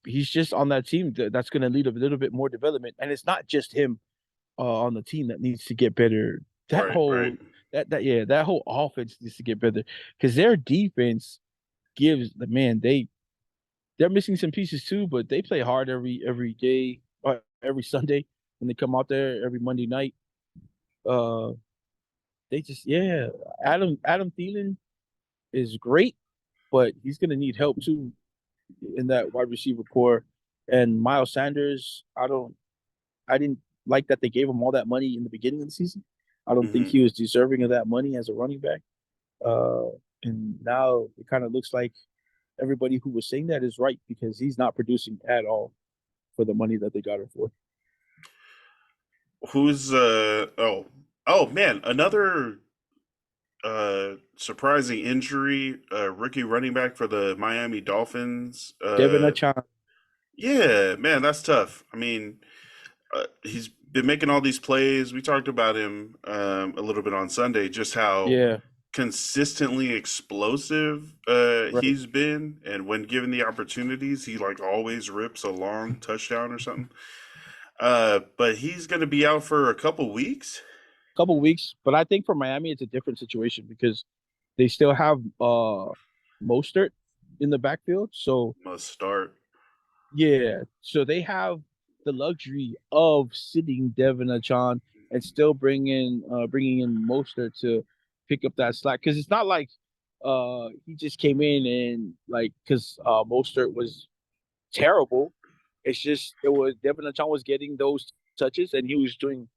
he's just on that team that's going to lead a little bit more development, and it's not just him on the team that needs to get better. That Right, whole right. that whole offense needs to get better because their defense gives the man they're missing some pieces too, but they play hard every day, every Sunday when they come out there every Monday night. Uh, they just Adam Thielen is great, but he's gonna need help too in that wide receiver core. And Miles Sanders, I didn't like that they gave him all that money in the beginning of the season. I don't think Hmm. he was deserving of that money as a running back. Uh, and now it kind of looks like everybody who was saying that is right because he's not producing at all for the money that they got him for. Who's oh man, another surprising injury, rookie running back for the Miami Dolphins. Devin Achane, Yeah, man, that's tough. I mean, he's been making all these plays. We talked about him a little bit on Sunday, just how yeah, consistently explosive right. he's been, and when given the opportunities, he like always rips a long touchdown or something. But he's going to be out for a couple weeks. Couple weeks, but I think for Miami it's a different situation because they still have Mostert in the backfield. So Must start. yeah, so they have the luxury of sitting Devin Achan and still bringing in Mostert to pick up that slack because it's not like he just came in and like because Mostert was terrible. It's just it was Devin Achan was getting those touches and he was doing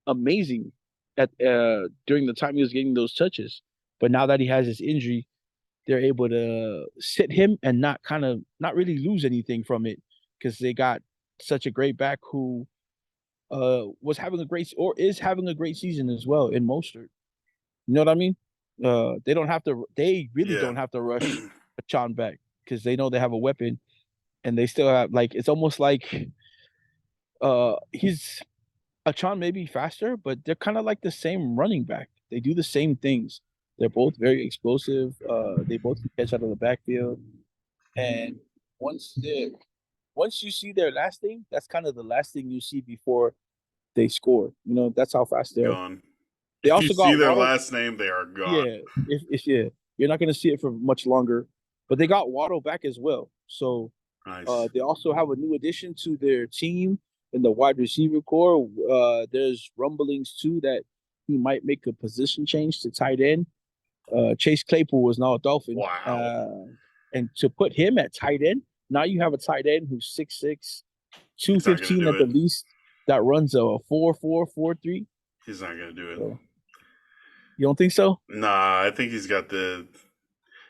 amazing at during the time he was getting those touches. But now that he has his injury, they're able to sit him and not really lose anything from it because they got such a great back who was having a great or is having a great season as well in Mostert. You know what I mean? They really Yeah. don't have to rush a Chan back because they know they have a weapon and they still have like it's almost like he's Achane may be faster, but they're kind of like the same running back. They do the same things. They're both very explosive. They both can catch out of the backfield. And once they once you see their last thing, that's kind of the last thing you see before they score. You know, that's how fast they are. Gone. They If you also see got their Waddle. last name, they are gone. Yeah, if yeah, you're not gonna see it for much longer. But they got Waddle back as well. So Nice. they also have a new addition to their team in the wide receiver core. There's rumblings too that he might make a position change to tight end. Chase Claypool was now a Dolphin, Wow. and to put him at tight end, now you have a tight end who's 6'6", two He's not gonna fifteen do at the it. least. That runs a 4.4 4.3. He's not gonna do it. So, you don't think so? Nah, I think he's got the.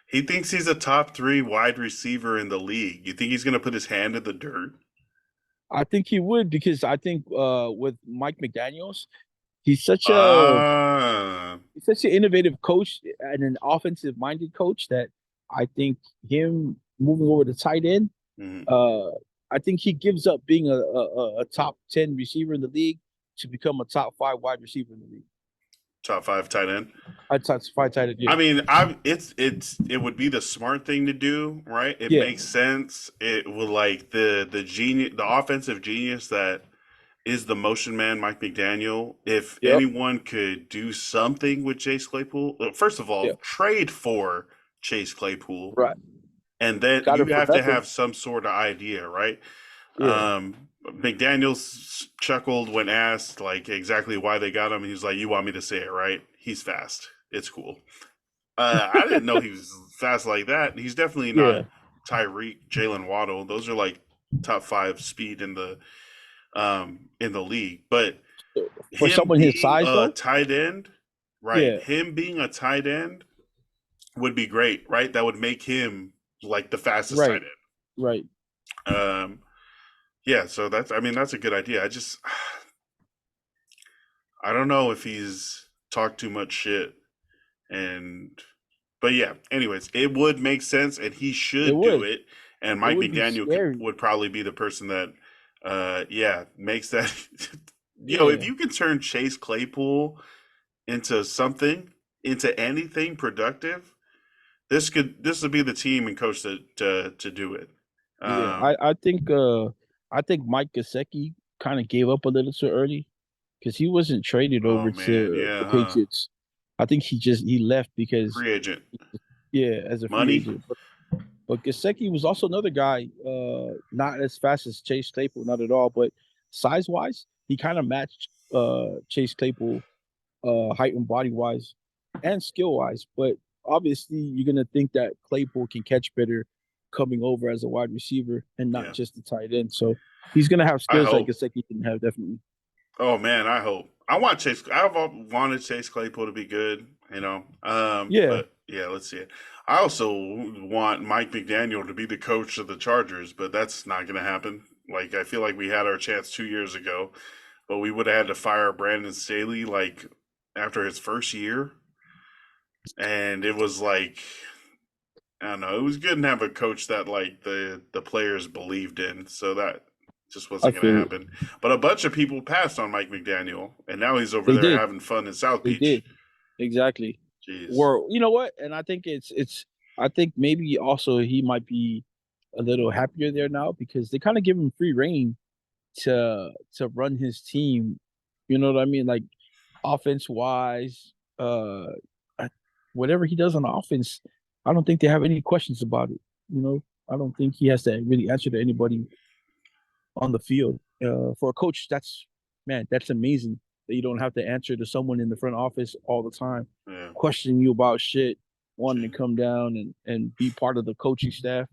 He thinks he's a top three wide receiver in the league. You think he's gonna put his hand in the dirt? I think he would because I think with Mike McDaniel's, he's such a Ah, he's such an innovative coach and an offensive minded coach that I think him moving over to tight end, mhm. uh, I think he gives up being a top 10 receiver in the league to become a top five wide receiver in the league. Top five tight end. I top five tight end, yeah, I mean, it would be the smart thing to do, right? It yeah, makes sense. It will like the genius, the offensive genius that is the motion man, Mike McDaniel. If yep, anyone could do something with Chase Claypool, first of all, yeah, trade for Chase Claypool, right. and then Got you it for have to nothing. have some sort of idea, right? Yeah, McDaniels chuckled when asked like exactly why they got him. He was like, "You want me to say it, right? He's fast. It's cool." I didn't know he was fast like that. He's definitely not yeah. Tyreek, Jalen Waddle. Those are like top five speed in the league. But For him someone his being size, a though, tight end, right? yeah, Him being a tight end would be great, right? That would make him like the fastest tight right, right. end. Yeah, so that's I mean that's a good idea. I don't know if he's talked too much shit and but yeah, anyways, it would make sense and he It should do would. it. And It Mike would be McDaniel could scary. would probably be the person that yeah, makes that if Yeah, you can turn Chase Claypool into something, into anything productive, this would be the team and coach to do it. yeah. Um I think Mike Gesicki kind of gave up a little too early because he wasn't traded oh over man, to yeah, the huh? Patriots. I think he left because Free agent. yeah, as a free Money. agent. But Gesicki was also another guy, not as fast as Chase Claypool, not at all, but size wise, he kind of matched Chase Claypool, height and body wise, and skill wise. But obviously, you're gonna think that Claypool can catch better coming over as a wide receiver and not Yeah. just a tight end. So he's gonna have I skills that hope. Gesicki didn't have, definitely. Oh man, I hope. I want Chase. I've wanted Chase Claypool to be good, you know. Yeah, But yeah, let's see it. I also want Mike McDaniel to be the coach of the Chargers, but that's not going to happen. Like I feel like we had our chance 2 years ago, but we would have had to fire Brandon Staley like after his first year, and it was like I don't know. It was good to have a coach that like the players believed in, so that just I wasn't going to feel it. happen. But a bunch of people passed on Mike McDaniel, and now he's over They there did. having fun in South They Beach. did. Exactly. Jeez. Or you know what? And I think I think maybe also he might be a little happier there now because they kind of give him free reign to run his team. You know what I mean? Like offense wise, I- whatever he does on offense, I don't think they have any questions about it. You know, I don't think he has to really answer to anybody on the field. For a coach, that's man, that's amazing that you don't have to answer to someone in the front office all the time, Yeah. questioning you about shit, wanting to Gee. come down and be part of the coaching staff,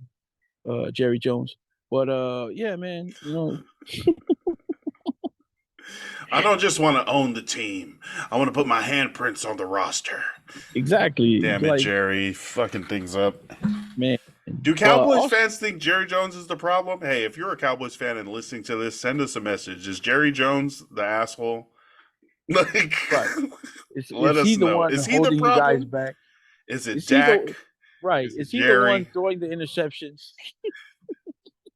Jerry Jones. But yeah, man, you know, I don't just want to own the team. I want to put my handprints on the roster. exactly. Damn it, Like, Jerry. Fucking things up. man. Do Cowboys Also, fans think Jerry Jones is the problem? Hey, if you're a Cowboys fan and listening to this, send us a message. Is Jerry Jones the asshole? Like, right. let Is he us the know. one Is he the holding you guys problem? back? Is it Is he Dak? the right? Is it Is he the one Jerry? throwing the interceptions?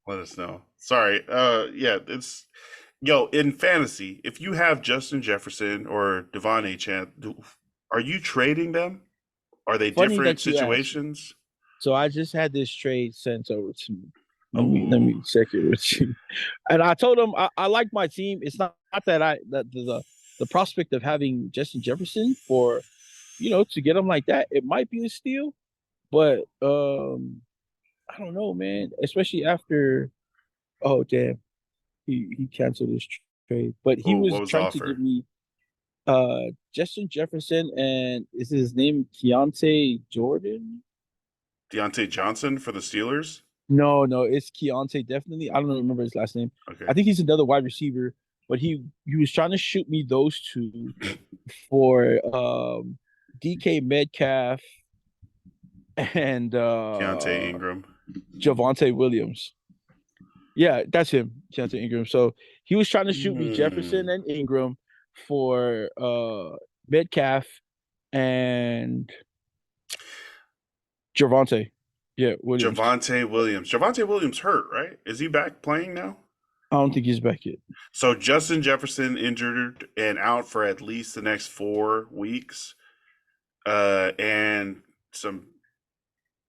Let us know. Sorry. Yeah, it's yo in fantasy. If you have Justin Jefferson or Devon Achane, are you trading them? Are they Funny different that you asked. situations? So I just had this trade sent over to me. Let me Oh, check it with you. And I told him I like my team. It's not that I that the prospect of having Justin Jefferson for to get him like that, it might be a steal, but I don't know, man. Especially after oh damn, he canceled his trade. But he oh, what was was the trying to give offer? me Justin Jefferson and is his name Keontae Jordan? Deontay Johnson for the Steelers. No, no, it's Keontae. Definitely. I don't remember his last name. I Okay. think he's another wide receiver, but he was trying to shoot me those two for DK Metcalf and Keontae Ingram. Javonte Williams. Yeah, that's him, Keontae Ingram. So he was trying to shoot me Jefferson Hmm. and Ingram for Metcalf and Javonte. Yeah, Williams. Javonte Williams. Javonte Williams hurt, right? Is he back playing now? I don't think he's back yet. So Justin Jefferson injured and out for at least the next 4 weeks. And some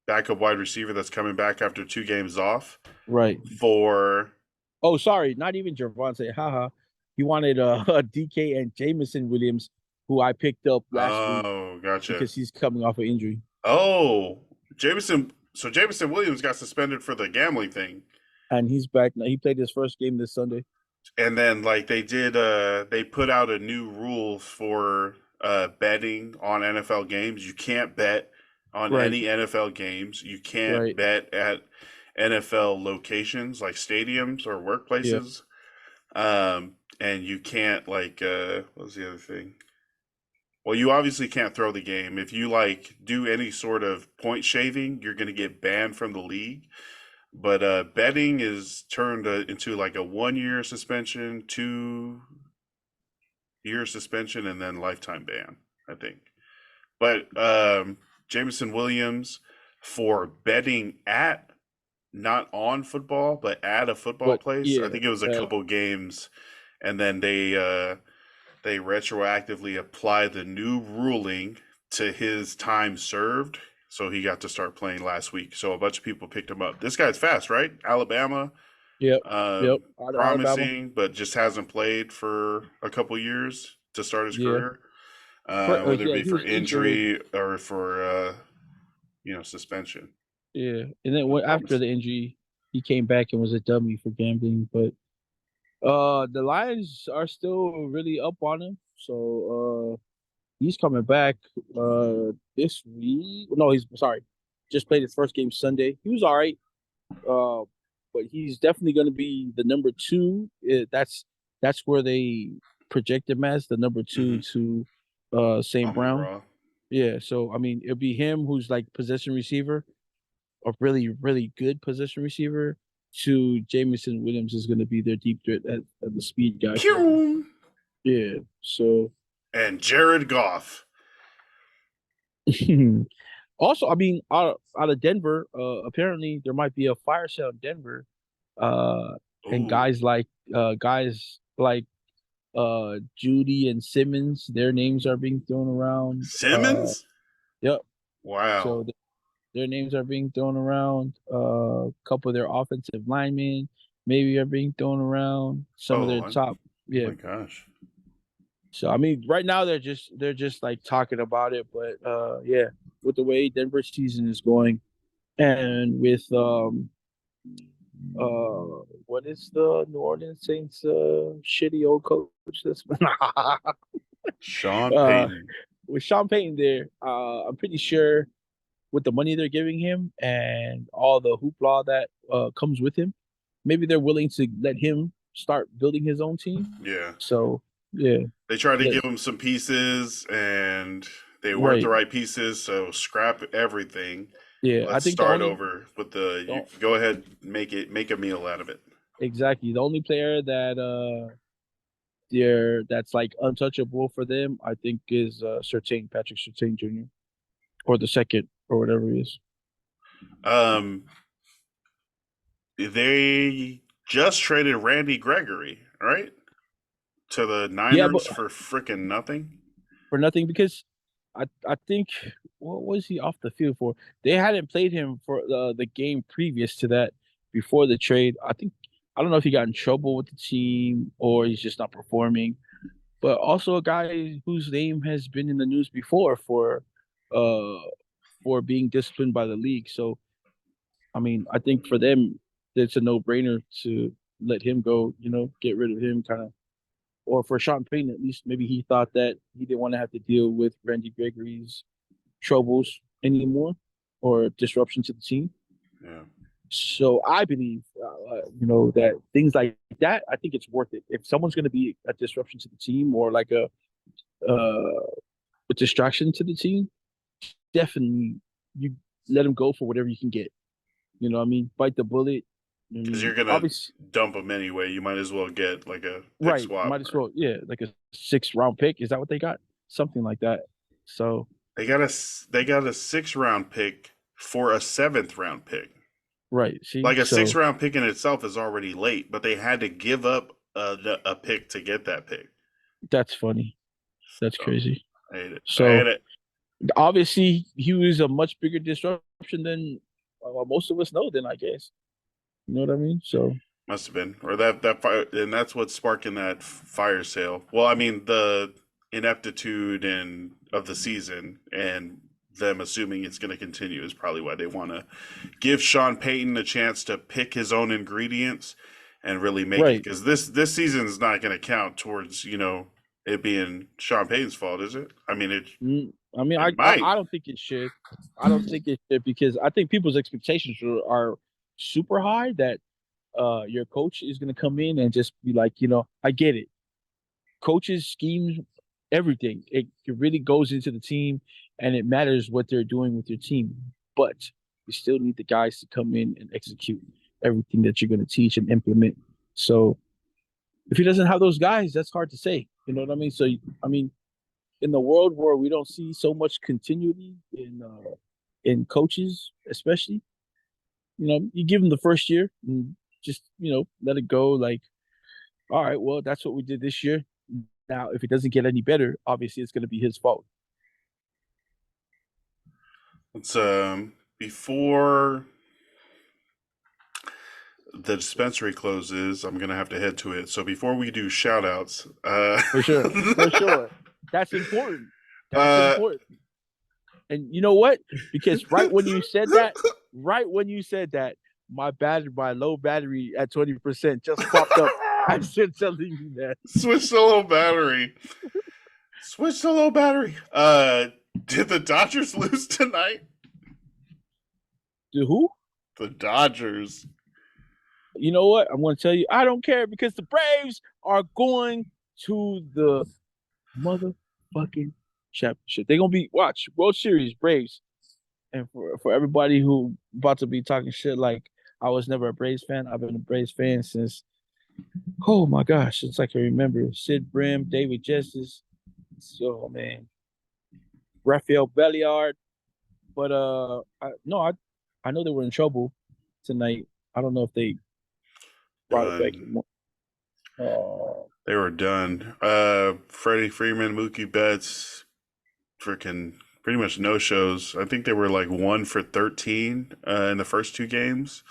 backup wide receiver that's coming back after 2 games off Right. for Oh, sorry, not even Javante. Haha. He wanted DK and Jamison Williams, who I picked up last week oh, gotcha. because he's coming off an injury. Oh, Jameson. So Jameson Williams got suspended for the gambling thing. And he's back now. He played his first game this Sunday. And then like they put out a new rule for betting on NFL games. You can't bet on Right, any NFL games. You can't right. bet at NFL locations like stadiums or Yeah. workplaces. And you can't like what was the other thing? Well, you obviously can't throw the game. If you like do any sort of point shaving, you're going to get banned from the league. But betting is turned into like a 1 year suspension, 2 year suspension, and then lifetime ban, I think. But Jameson Williams for betting at not on football, but at a football But place. I yeah, think it was a couple games, and then they retroactively applied the new ruling to his time served. So he got to start playing last week. So a bunch of people picked him up. This guy's fast, right? Alabama, yep, yep. Out of Alabama. promising, but just hasn't played for a couple years to start his Yeah. career. whether it Yeah, be he for was injured. injury or for suspension. Yeah, and then after Promise. the injury, he came back and was a dummy for gambling. But the Lions are still really up on him. So he's coming back this week. No, he's sorry. Just played his first game Sunday. He was all right. Uh, but he's definitely going to be the number two. That's where they project him as the number two Hmm. to St. Amon Brown. Ra. Yeah, so I mean, it'll be him who's like possession receiver, a really really good possession receiver. To Jamison Williams is going to be their deep threat at the speed guy for them. Pew! Yeah, so And Jared Goff. also, I mean, out of Denver, apparently there might be a fire sale in Denver, uh, and Ooh, guys like Judy and Simmons, their names are being thrown around. Simmons? Yep. Wow. So their names are being thrown around. A couple of their offensive linemen maybe are being thrown around. Some of Oh, their top, oh yeah. my gosh. So I mean, right now they're just like talking about it, but yeah, with the way Denver season is going, and with what is the New Orleans Saints shitty old coach that's Sean uh Payton. with Sean Payton there, I'm pretty sure with the money they're giving him and all the hoopla that comes with him, maybe they're willing to let him start building his own team. Yeah. So yeah, They tried to let, give him some pieces and they weren't the right. right pieces, so scrap everything. Yeah, I Let's think the start only over with the you the, go ahead, make a meal out of it. exactly the only player that that's like untouchable for them, I think, is Patrick Surtain Jr. or the second or whatever he is. Um they just traded Randy Gregory, right? To the Yeah, but Niners for freaking nothing. for nothing because I think what was he off the field for? They hadn't played him for the game previous to that before the trade. I don't know if he got in trouble with the team or he's just not performing. But also a guy whose name has been in the news before uh for being disciplined by the league. So I mean, I think for them it's a no brainer to let him go. Get rid of him, kind of. Or for Sean Payton, at least maybe he thought that he didn't want to have to deal with Randy Gregory's troubles anymore or disruption to the team. Yeah. So I believe, that things like that, I think it's worth it. If someone's going to be a disruption to the team or like a distraction to the team, definitely you let him go for whatever you can get. You know what I mean? Bite the bullet. I Because you're mean, gonna obviously, dump them anyway. You might as well get like a pick right. swap. Might as well, yeah, like a 6th round pick. Is that what they got? Something like that. So, They got a 6th round pick for a 7th round pick. right. See, Like a six so round pick in itself is already late, but they had to give up a pick to get that pick. that's funny. That's So crazy. I hate it. I hate So, it. obviously, he was a much bigger disruption than most of us know, then I guess. You know what I mean? So, Must have been, or that fire, and that's what's sparking that fire sale. Well, I mean the ineptitude and of the season and them assuming it's going to continue is probably why they want to give Sean Payton a chance to pick his own ingredients and really make it right. because this season is not going to count towards it being Sean Payton's fault, is it? I mean I mean, it I might. don't think it should. I don't think it should because I think people's expectations are super high that your coach is going to come in and just be like, I get it. Coaches, schemes, everything. It really goes into the team and it matters what they're doing with your team. But you still need the guys to come in and execute everything that you're going to teach and implement. So if he doesn't have those guys, that's hard to say. You know what I mean? So, I mean, in the world where we don't see so much continuity in coaches, especially, you give them the first year and just let it go. Like, all right, well, that's what we did this year. Now, if it doesn't get any better, obviously it's going to be his fault. It's before the dispensary closes, I'm gonna have to head to it. So before we do shout outs, For sure, for sure, that's important. That's Uh, important. And you know what? Because right when you said that, my low battery at 20% just popped up. I should telling you that. switch to low battery. Switch to low battery. Did the Dodgers lose tonight? To who? The Dodgers. You know what? I'm going to tell you. I don't care because the Braves are going to the motherfucking championship. They're gonna be watch World Series Braves. And for everybody who about to be talking shit like I was never a Braves fan, I've been a Braves fan since oh my gosh, it's like I remember Sid Brim, David Justice, so man, Rafael Belliard. But I know they were in trouble tonight. I don't know if they brought it back Done. anymore. They were done. Freddie Freeman, Mookie Betts, freaking pretty much no shows. I think they were like 1 for 13 in the first two games.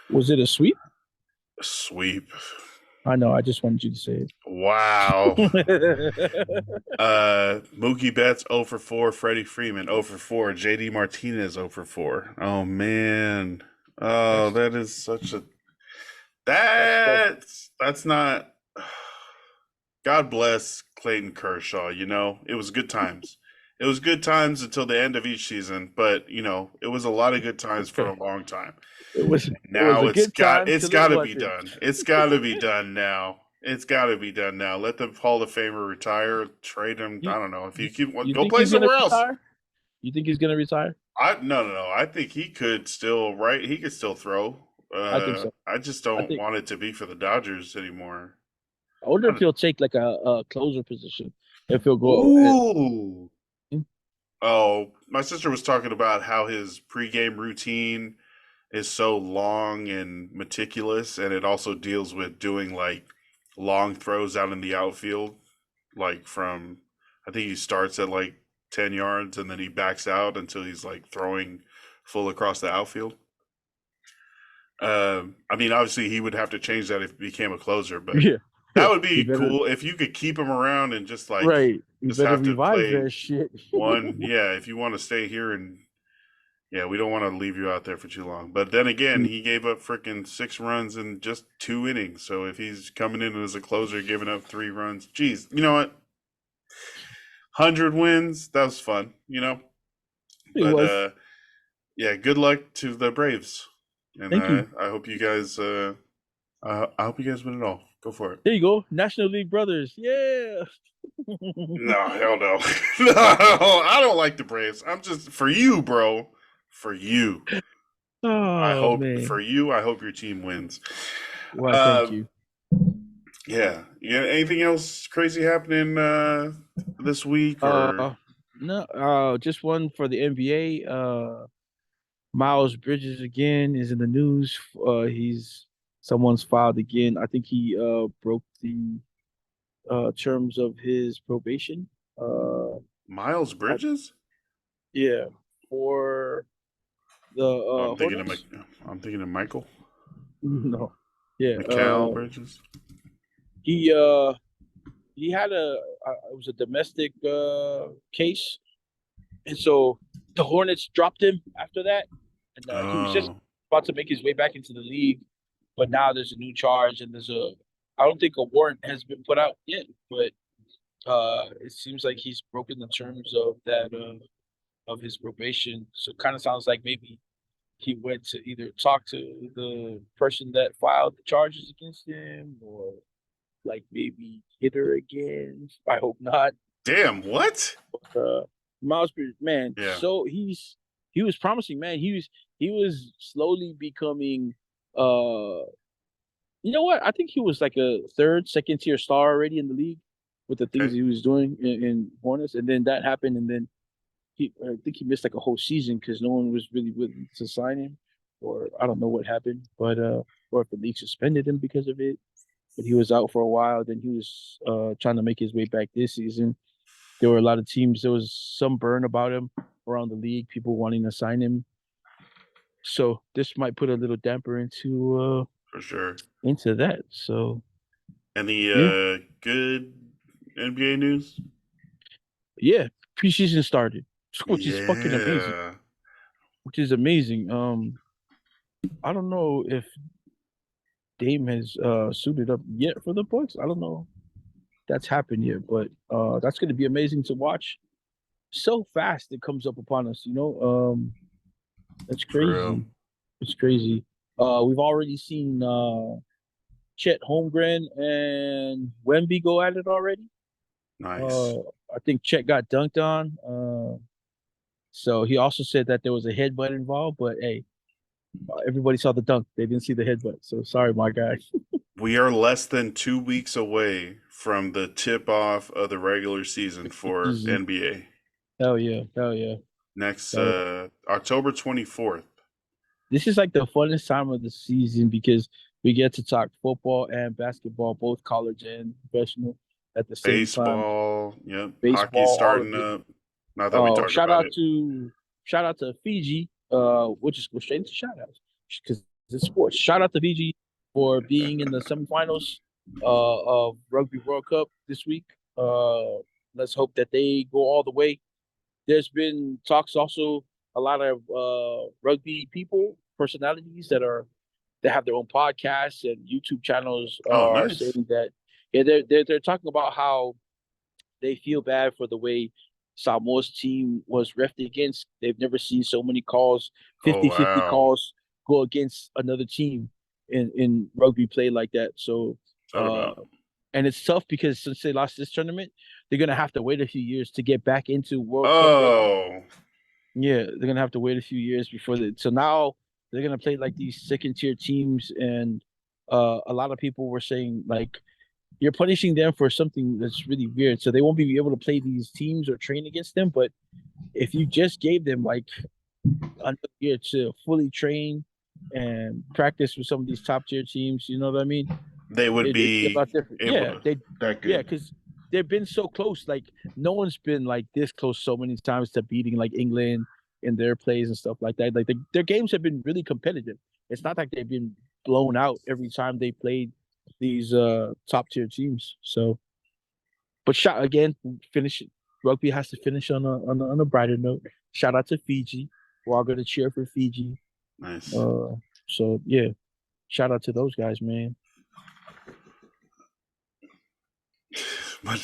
Was it a sweep? Sweep. I know. I just wanted you to say Wow. it. Mookie Betts 0 for 4, Freddie Freeman 0 for 4, JD Martinez 0 for 4. Oh man. Oh, that's that is such a that's tough. that's not God bless Clayton Kershaw, you know. It was good times. It was good times until the end of each season, but you know, it was a lot of good times for a long time. It was Now a good time it's till it got to be wasn't. done. It's got to be done now. It's got to be done now. Let the Hall of Famer retire, trade him. You I don't know if you, you keep you go think play he's gonna somewhere else. retire? You think he's gonna retire? I no. I think he could still right. He could still throw. I think so. I just I don't think. want it to be for the Dodgers anymore. I wonder if I- he'll take like a closer position. If he'll go. Ooh. Oh, my sister was talking about how his pregame routine is so long and meticulous, and it also deals with doing like long throws out in the outfield, like from I think he starts at like 10 yards and then he backs out until he's like throwing full across the outfield. I mean, obviously he would have to change that if he became a closer, but Yeah, that would he be better. cool if you could keep him around and Right, he just better have to revive play that shit. one. Yeah, if you want to stay here and yeah, we don't want to leave you out there for too long. But then again, he gave up freaking 6 runs in just 2 innings. So if he's coming in as a closer, giving up 3 runs, geez, you know what? 100 wins, that was fun, you know. It But was. yeah, good luck to the Braves, and Thank you. I hope you guys, I hope you guys win it all. Go for it. There you go, National League brothers. Yeah. No, hell no, no, I don't like the Braves. I'm just for you, bro. For you. I Oh hope man. for you. I hope your team wins. Why? Thank Um, you. yeah. Yeah. Anything else crazy happening this week or No. Just one for the NBA. Miles Bridges again is in the news. He's someone's filed again. I think he broke the terms of his probation. Uh, Miles I, Bridges? yeah, for the Oh, I'm thinking of Hornets. I'm thinking of Michael No, yeah. Mikal Bridges. He uh he had it was a domestic case, and so the Hornets dropped him after that, and he was just Oh, about to make his way back into the league, but now there's a new charge and there's a I don't think a warrant has been put out yet, but it seems like he's broken the terms of that of his probation. So it kind of sounds like maybe he went to either talk to the person that filed the charges against him or like maybe hit her again. I hope not. damn! What? Uh, Miles Bridges, man, Yeah. so he was promising, man. He was slowly becoming uh you know what? I think he was like a second tier star already in the league with the things Okay. he was doing in Hornets, and then that happened, and then I think he missed like a whole season because no one was really willing to sign him, or I don't know what happened, but or if the league suspended him because of it. But he was out for a while. Then he was trying to make his way back this season. There were a lot of teams. There was some burn about him around the league. People wanting to sign him. So this might put a little damper For sure. into that. So Any yeah, good NBA news? yeah. preseason started, which is fucking amazing. Yeah. Which is amazing. I don't know if Dame has suited up yet for the Bucks. I don't know if that's happened yet, but that's going to be amazing to watch. So fast it comes up upon us, you know. That's For real. crazy. It's crazy. We've already seen Chet Holmgren and Wemby go at it already. Nice. Uh, I think Chet got dunked on. So he also said that there was a headbutt involved, but hey, everybody saw the dunk. They didn't see the headbutt. So sorry, my guy. We are less than 2 weeks away from the tip off of the regular season for Easy. NBA. Hell yeah. Hell yeah. Next Hell yeah. October 24th. This is like the funnest time of the season because we get to talk football and basketball, both college and professional at the same time. Baseball, yep. Hockey's Baseball, all of starting it. up. Not that we talked Shout about out it. to Fiji, which is go straight into shout outs because it's sports. Shout out to Fiji for being in the semifinals of Rugby World Cup this week. Let's hope that they go all the way. There's been talks also a lot of rugby people, personalities that have their own podcasts and YouTube channels Oh, are nice. saying that yeah they're talking about how they feel bad for the way Samoa's team was refed against. They've never seen so many calls, Oh, 50-50 wow. calls go against another team in rugby play like that. So What's that uh about? and it's tough because since they lost this tournament, they're gonna have to wait a few years to get back into World Cup rugby. Oh, Yeah, they're gonna have to wait a few years before they. So now they're gonna play like these second tier teams, and a lot of people were saying like you're punishing them for something that's really weird. So they won't be able to play these teams or train against them. But if you just gave them like another year to fully train and practice with some of these top tier teams, you know what I mean? they would It'd be a be lot different. able to. That Yeah, good. because they've been so close. Like no one's been like this close so many times to beating like England in their plays and stuff like that. Like their games have been really competitive. It's not like they've been blown out every time they played these top tier teams. So, but shot again, finish rugby has to finish on a brighter note. Shout out to Fiji. We're all gonna cheer for Fiji. Nice. Uh, so yeah, shout out to those guys, man. My,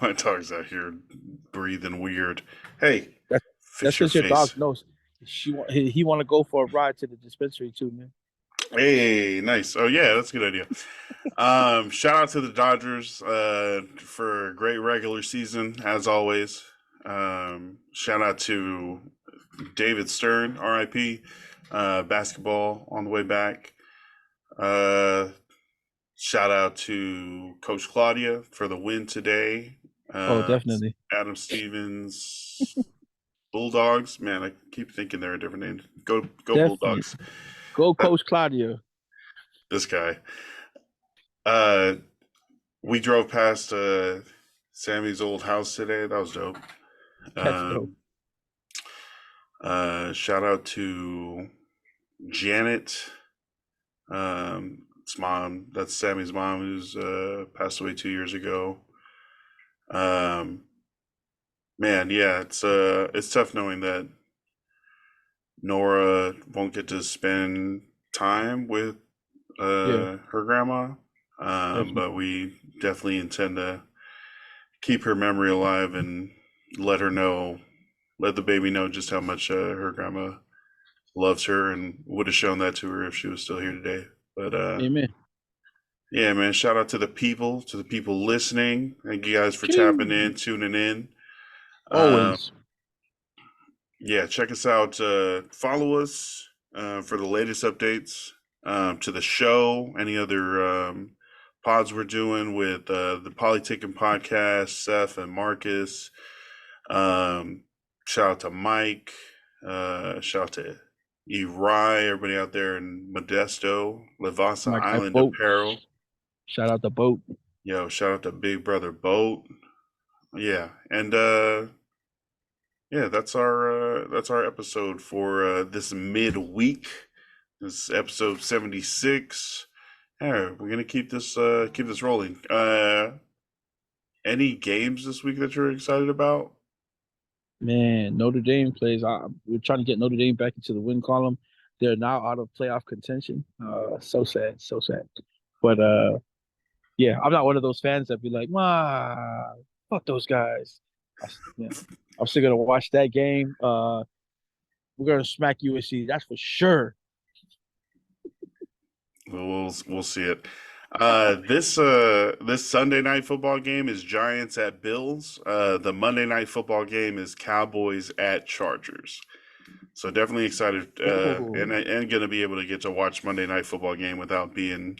my dog's out here breathing weird. Hey, That's that's fix your because your dog face. knows he want to go for a ride to the dispensary too, man. Hey, nice. Oh yeah, that's a good idea. Shout out to the Dodgers for a great regular season as always. Shout out to David Stern, RIP, basketball on the way back. Uh, Shout out to Coach Claudia for the win today. Oh, Uh, definitely. Adam Stevens, Bulldogs. Man, I keep thinking they're a different name. Go Definitely. Bulldogs. Go Uh, Coach Claudia. this guy. Uh, we drove past Sammy's old house today. That was dope. That's dope. Um, Shout out to Janet. It's mom. That's Sammy's mom, who's passed away 2 years ago. Um, Man, yeah, it's tough knowing that Nora won't get to spend time with Yeah, her grandma. But definitely. we definitely intend to keep her memory alive and let her know, let the baby know just how much her grandma loves her and would have shown that to her if she was still here today. But Amen. yeah, man, shout out to the people listening. Thank you guys for tapping Ching. in, tuning in. Um, Always. yeah, check us out. Follow us for the latest updates to the show, any other pods we're doing with the Polyticking podcast, Seth and Marcus. Um, Shout out to Mike. Shout out to Eri, everybody out there in Modesto, Livasa My guy Island Boat. Apparel. Shout out the Boat. Yo, shout out to Big Brother Boat. Yeah, and yeah, that's our episode for this midweek. This is episode 76. Yeah, we're gonna keep this rolling. Any games this week that you're excited about? Man, Notre Dame plays. We're trying to get Notre Dame back into the win column. They're now out of playoff contention. So sad, so sad. But yeah, I'm not one of those fans that be like, "Wow, fuck those guys." Yeah, I'm still gonna watch that game. We're gonna smack USC. That's for sure. We'll see it. This Sunday night football game is Giants at Bills. The Monday night football game is Cowboys at Chargers. So definitely excited, Oh, and gonna be able to get to watch Monday night football game without being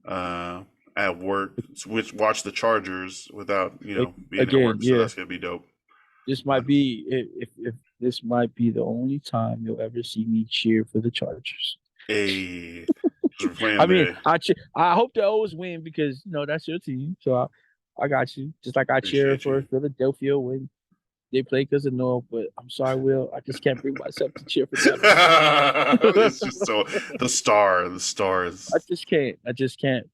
at work. Switch watch the Chargers without being at again, work. So yeah. that's gonna be dope. This might be if this might be the only time you'll ever see me cheer for the Chargers. Hey, we're I playing mean, the I hope they always win because that's your team. So I got you. Just like I cheer appreciate for you. Philadelphia when they play because of Noah. But I'm sorry, Will. I just can't bring myself to cheer for them. It's just so the stars. I just can't. I just can't.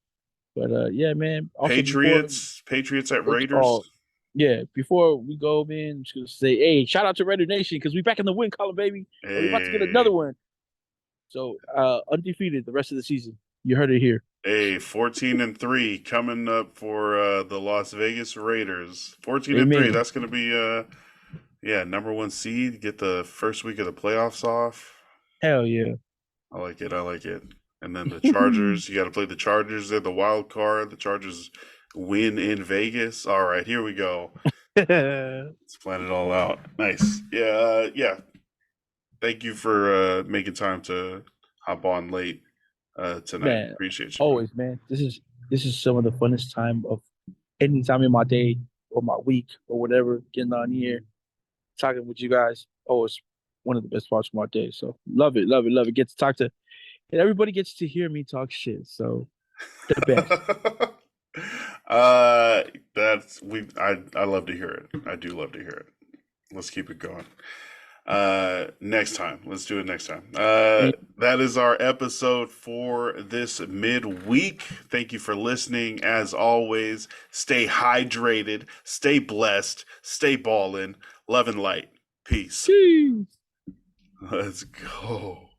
But yeah, man. Also before Patriots at it's Raiders. all yeah, before we go, man, I'm just gonna say, hey, shout out to Raider Nation because we back in the win column, baby, and we about to get another Hey, one. So undefeated the rest of the season. You heard it here. hey, 14-3 coming up for the Las Vegas Raiders. 14-3. Amen. That's gonna be yeah, number one seed. Get the first week of the playoffs off. Hell yeah. I like it. I like it. And then the Chargers, you got to play the Chargers. They're the wild card. The Chargers win in Vegas. All right, here we go. Let's plan it all out. Nice. Yeah, yeah. Thank you for making time to hop on late tonight. Man, Appreciate you, man. always, man. This is some of the funnest time of any time in my day or my week or whatever. Getting on here, talking with you guys. Oh, it's one of the best parts of my day. So love it, love it, love it. Get to talk to, and everybody gets to hear me talk shit. So the best. uh, I love to hear it. I do love to hear it. Let's keep it going. Next time. Let's do it next time. That is our episode for this midweek. Thank you for listening. As always, stay hydrated, stay blessed, stay ballin', love and light. Peace. Jeez. Let's go.